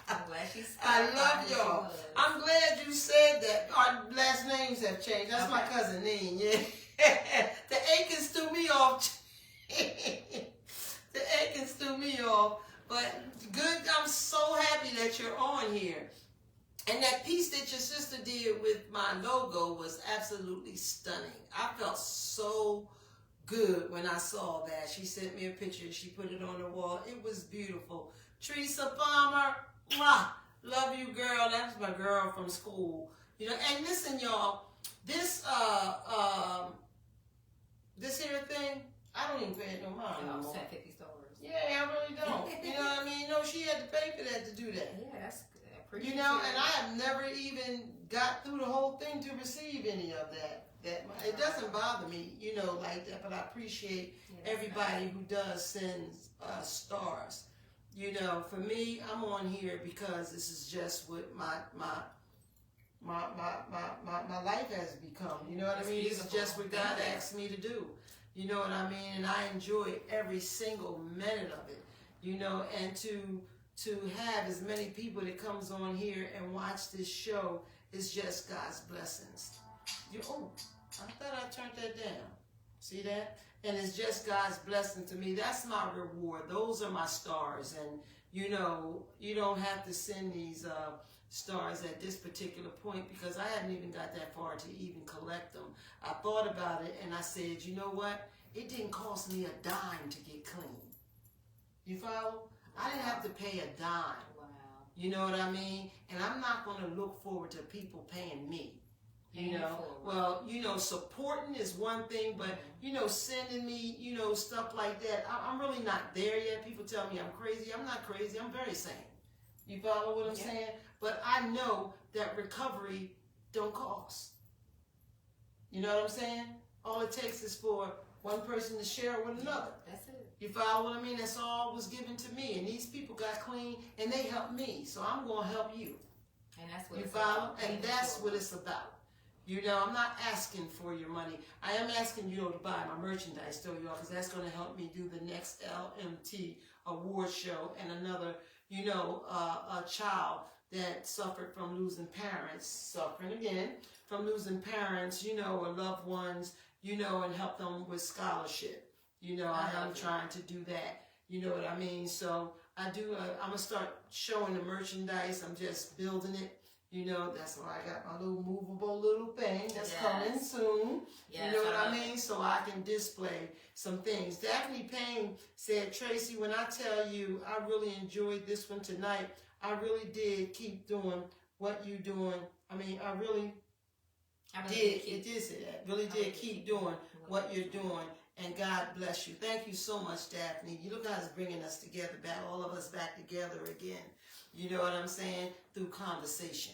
I'm glad she's. I love y'all. I'm glad you said that. Our last names have changed. That's my cousin Neen. Yeah. The Aikens threw me off. The Aikens threw me off. But good. I'm so happy that you're on here. And that piece that your sister did with my logo was absolutely stunning. I felt so good when I saw that. She sent me a picture. She put it on the wall. It was beautiful. Teresa Palmer, mwah, love you, girl. That's my girl from school. You know, and listen, y'all, this this here thing, I don't even pay it no mind no more. 50 stars. Yeah, I really don't. You know what I mean? No, she had to pay for that to do that. Yeah, that's good. You know, and I have never even got through the whole thing to receive any of that. It doesn't bother me, you know, like that, but I appreciate everybody who does send stars. You know, for me, I'm on here because this is just what my life has become. You know what I mean? It's just what God asked me to do. You know what I mean? And I enjoy every single minute of it. You know, and to have as many people that comes on here and watch this show is just God's blessings. I thought I turned that down. See that? And it's just God's blessing to me. That's my reward. Those are my stars. And, you know, you don't have to send these stars at this particular point because I hadn't even got that far to even collect them. I thought about it and I said, you know what? It didn't cost me a dime to get clean. You follow? I didn't have to pay a dime. Wow. You know what I mean? And I'm not going to look forward to people paying me. You know, well, you know, supporting is one thing, but, you know, sending me, you know, stuff like that, I'm really not there yet. People tell me I'm crazy. I'm not crazy. I'm very sane. You follow what I'm saying? But I know that recovery don't cost. You know what I'm saying? All it takes is for one person to share with another. That's it. You follow what I mean? That's all was given to me. And these people got clean and they helped me. So I'm going to help you. And that's what you follow? And that's what it's about. You know, I'm not asking for your money. I am asking you to buy my merchandise, though, y'all, because that's going to help me do the next LMT award show and another, you know, a child that suffered from losing parents, suffering again, from losing parents, you know, or loved ones, you know, and help them with scholarship. You know, I am trying to do that. You know what I mean? So I do, I'm going to start showing the merchandise. I'm just building it. You know, that's why I got my little movable little thing that's coming soon. You know what I mean? So I can display some things. Daphne Payne said, Tracy, when I tell you I really enjoyed this one tonight, I really did keep doing what you doing. I mean, I really did. It did say that. Really did keep doing what you're doing. And God bless you. Thank you so much, Daphne. You look how it's bringing us together back, all of us back together again. You know what I'm saying? Through conversation.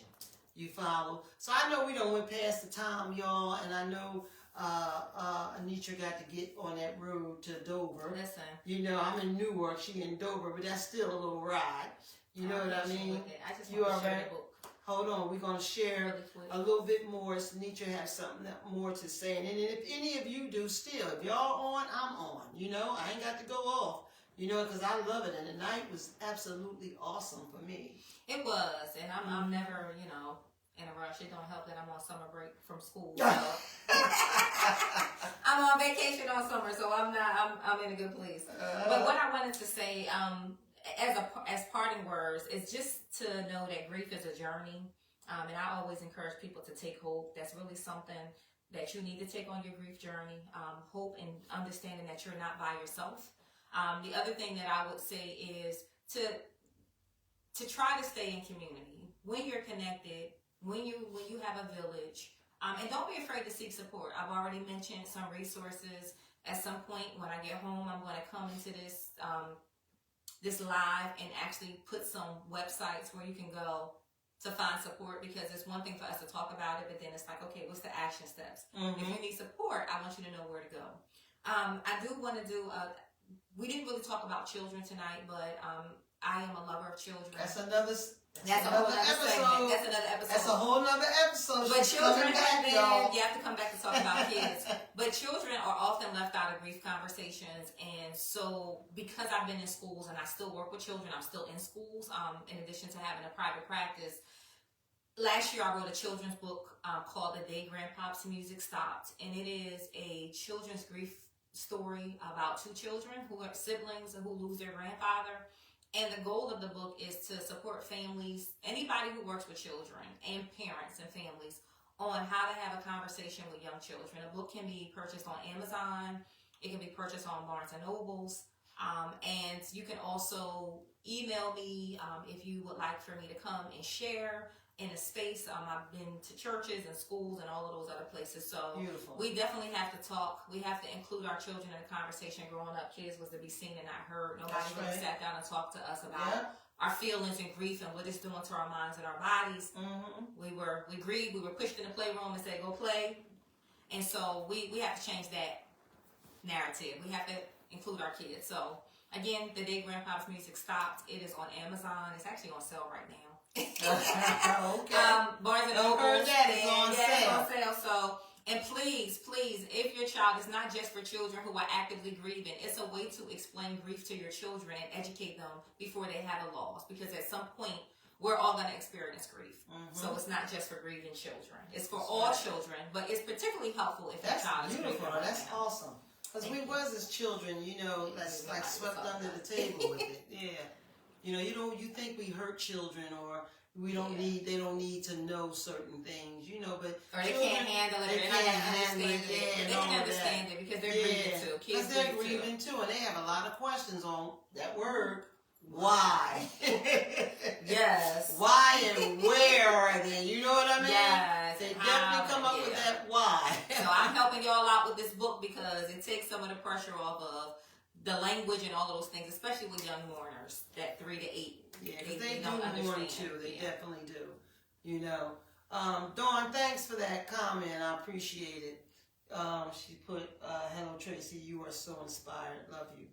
You follow? So I know we don't went past the time, y'all, and I know Anitra got to get on that road to Dover. Listen. You know, I'm in Newark, she in Dover, but that's still a little ride. You know what I mean? I just you want to share right? the book. Hold on, we're going to share a little bit more. So Anitra has something more to say. And if any of you do still, if y'all on, I'm on. You know, I ain't got to go off. You know, because I love it. And the night was absolutely awesome for me. It was. And I'm never, you know, in a rush. It don't help that I'm on summer break from school. So. I'm on vacation on summer, so I'm in a good place. But what I wanted to say, as parting words, is just to know that grief is a journey. And I always encourage people to take hope. That's really something that you need to take on your grief journey. Hope and understanding that you're not by yourself. The other thing that I would say is to try to stay in community. When you're connected, when you have a village, and don't be afraid to seek support. I've already mentioned some resources. At some point when I get home, I'm going to come into this live and actually put some websites where you can go to find support, because it's one thing for us to talk about it, but then it's like, okay, what's the action steps? Mm-hmm. If you need support, I want you to know where to go. I do want to do, we didn't really talk about children tonight, but I am a lover of children. That's another That's a whole other segment. That's another episode. That's a whole other episode. But children back, you have to come back to talk about kids. But children are often left out of grief conversations. And so because I've been in schools and I still work with children, I'm still in schools, in addition to having a private practice. Last year I wrote a children's book called The Day Grandpop's Music Stopped. And it is a children's grief story about two children who are siblings and who lose their grandfather. And the goal of the book is to support families, anybody who works with children, and parents and families on how to have a conversation with young children. The book can be purchased on Amazon. It can be purchased on Barnes & Nobles. And you can also email me if you would like for me to come and share in a space. I've been to churches and schools and all of those other places. So beautiful. We definitely have to talk. We have to include our children in the conversation. Growing up, kids was to be seen and not heard. Nobody really sat down and talked to us about our feelings and grief and what it's doing to our minds and our bodies. Mm-hmm. We grieved. We were pushed in the playroom and said, go play. And so we have to change that narrative. We have to include our kids. So again, The Day Grandpa's Music Stopped. It is on Amazon. It's actually on sale right now. Okay. Barnes and Nobles. It's on sale. It's on sale. So, and please, if your child is not just for children who are actively grieving, it's a way to explain grief to your children and educate them before they have a loss. Because at some point, we're all going to experience grief. Mm-hmm. So it's not just for grieving children. It's for all children, but it's particularly helpful if your child is grieving. That's awesome. Because we was as children, like swept under the table with it. Yeah. You think we hurt children or they don't need to know certain things, but or they can't handle it. They can't understand it. They can understand it because they're grieving too. Kids they're grieving too, and they have a lot of questions on that word. Why? Yes. Why and where are they? You know what I mean? Yes. They definitely come up with that why. So I'm helping y'all out with this book because it takes some of the pressure off of the language and all of those things, especially with young mourners, that 3 to 8. Yeah, they do mourn too. They definitely do. Dawn, thanks for that comment. I appreciate it. She put, hello Tracy, you are so inspired. Love you.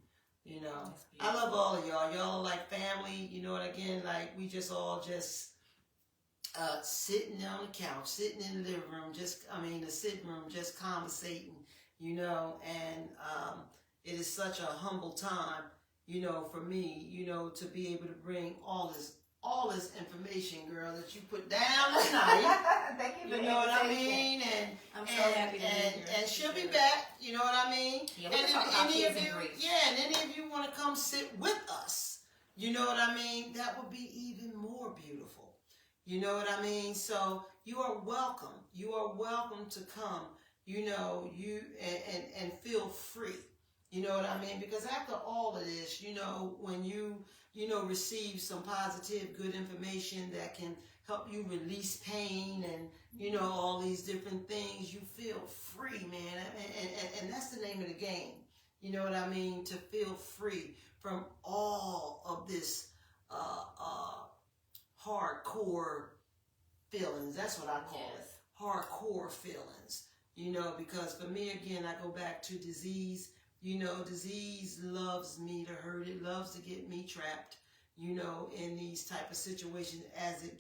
I love all of y'all. Y'all are like family. Again, like we just all sitting on the couch, sitting in the living room, the sitting room, just conversating, and it is such a humble time, for me, to be able to bring all this information, girl, that you put down tonight. Thank you. You know what I mean? And I'm so happy to be here. And she'll be back. You know what I mean? Yeah, and if any of you want to come sit with us, you know what I mean? That would be even more beautiful. You know what I mean? So you are welcome. You are welcome to come. And feel free. You know what I mean? Because after all of this, when you receive some positive, good information that can help you release pain and, all these different things, you feel free, man. And that's the name of the game. You know what I mean? To feel free from all of this hardcore feelings. That's what I call it. Hardcore feelings. Because for me, again, I go back to disease. Disease loves me to hurt. It loves to get me trapped, in these type of situations as it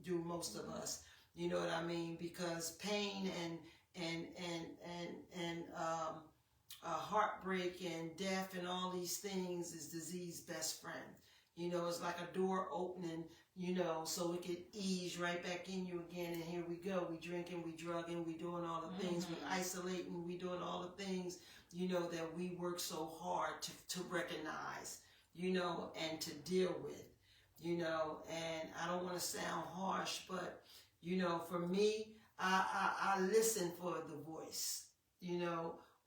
do most of us. You know what I mean? Because pain and heartbreak and death and all these things is disease's best friend. It's like a door opening, so it could ease right back in you again. And here we go. We drinking, we drugging, we doing all the things. We isolating, we doing all the things, that we work so hard to recognize, and to deal with, and I don't want to sound harsh, but, for me, I listen for the voice,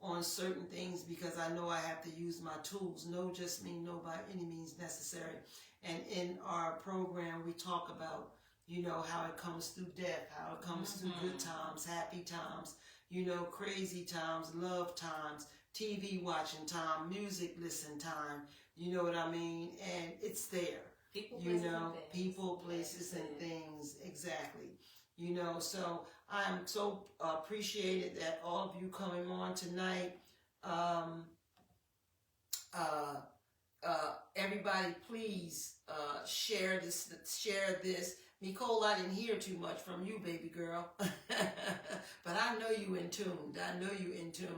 on certain things because I know I have to use my tools. No just mean no by any means necessary. And in our program, we talk about, how it comes through death, how it comes through good times, happy times, crazy times, love times, TV watching time, music listen time, you know what I mean? And it's there. People, places, and things, exactly. So I'm so appreciated that all of you coming on tonight. everybody, please share this. Share this. Nicole, I didn't hear too much from you, baby girl, but I know you in tune. I know you in tune.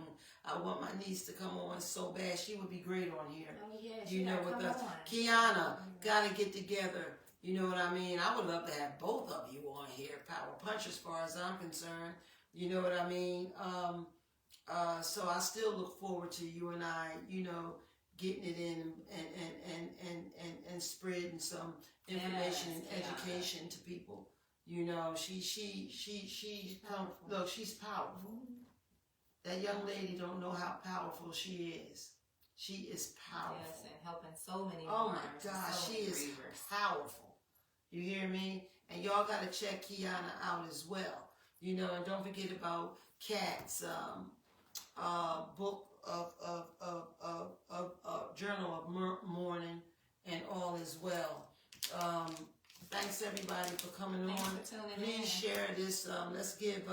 I want my niece to come on so bad. She would be great on here. Oh, yeah, You know, with us. Kiana, gotta get together. You know what I mean? I would love to have both of you on here, Power Punch, as far as I'm concerned. You know what I mean? So I still look forward to you and I, you know, getting it in and spreading some information and education to people. You know, she look, she's powerful. That young lady don't know how powerful she is. She is powerful. Yes, and helping so many. Oh my gosh, she is powerful. You hear me? And y'all gotta check Kiana out as well. You know, and don't forget about Kat's book of Journal of Mourning and all as well. Thanks everybody for coming on. Please share this. Let's give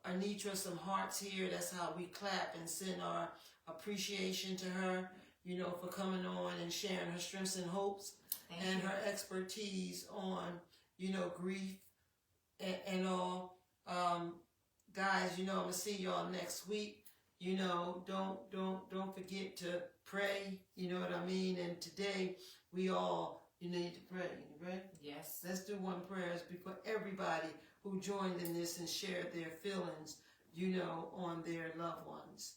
Anitra some hearts here. That's how we clap and send our appreciation to her, you know, for coming on and sharing her strengths and hopes and her expertise on, you know, grief and all. Guys, you know, I'm gonna see y'all next week. You know, don't forget to pray. You know what I mean? And today we all need to pray. You ready? Yes. Let's do one prayer for everybody who joined in this and shared their feelings, you know, on their loved ones.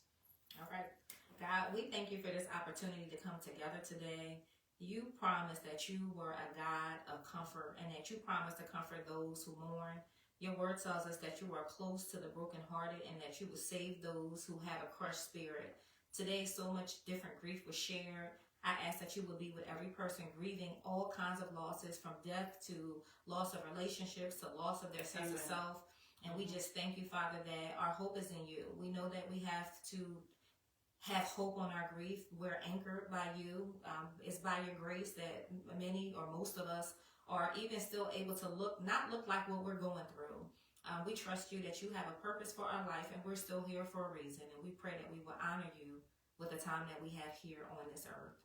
All right. God, we thank you for this opportunity to come together today. You promised that you were a God of comfort and that you promised to comfort those who mourn. Your word tells us that you are close to the brokenhearted and that you will save those who have a crushed spirit. Today, so much different grief was shared. I ask that you would be with every person grieving all kinds of losses, from death to loss of relationships to loss of their sense of self. And we just thank you, Father, that our hope is in you. We know that we have to have hope on our grief. We're anchored by you. It's by your grace that many or most of us are even still able to not look like what we're going through. We trust you that you have a purpose for our life and we're still here for a reason. And we pray that we will honor you with the time that we have here on this earth.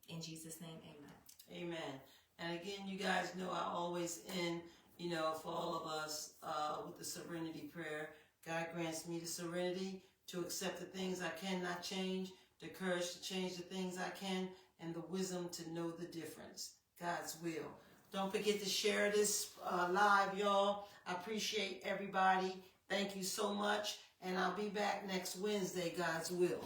In Jesus' name, amen. Amen. And again, you guys know I always end, you know, for all of us with the serenity prayer. God grants me the serenity to accept the things I cannot change, the courage to change the things I can, and the wisdom to know the difference. God's will. Don't forget to share this live, y'all. I appreciate everybody. Thank you so much. And I'll be back next Wednesday, God's will.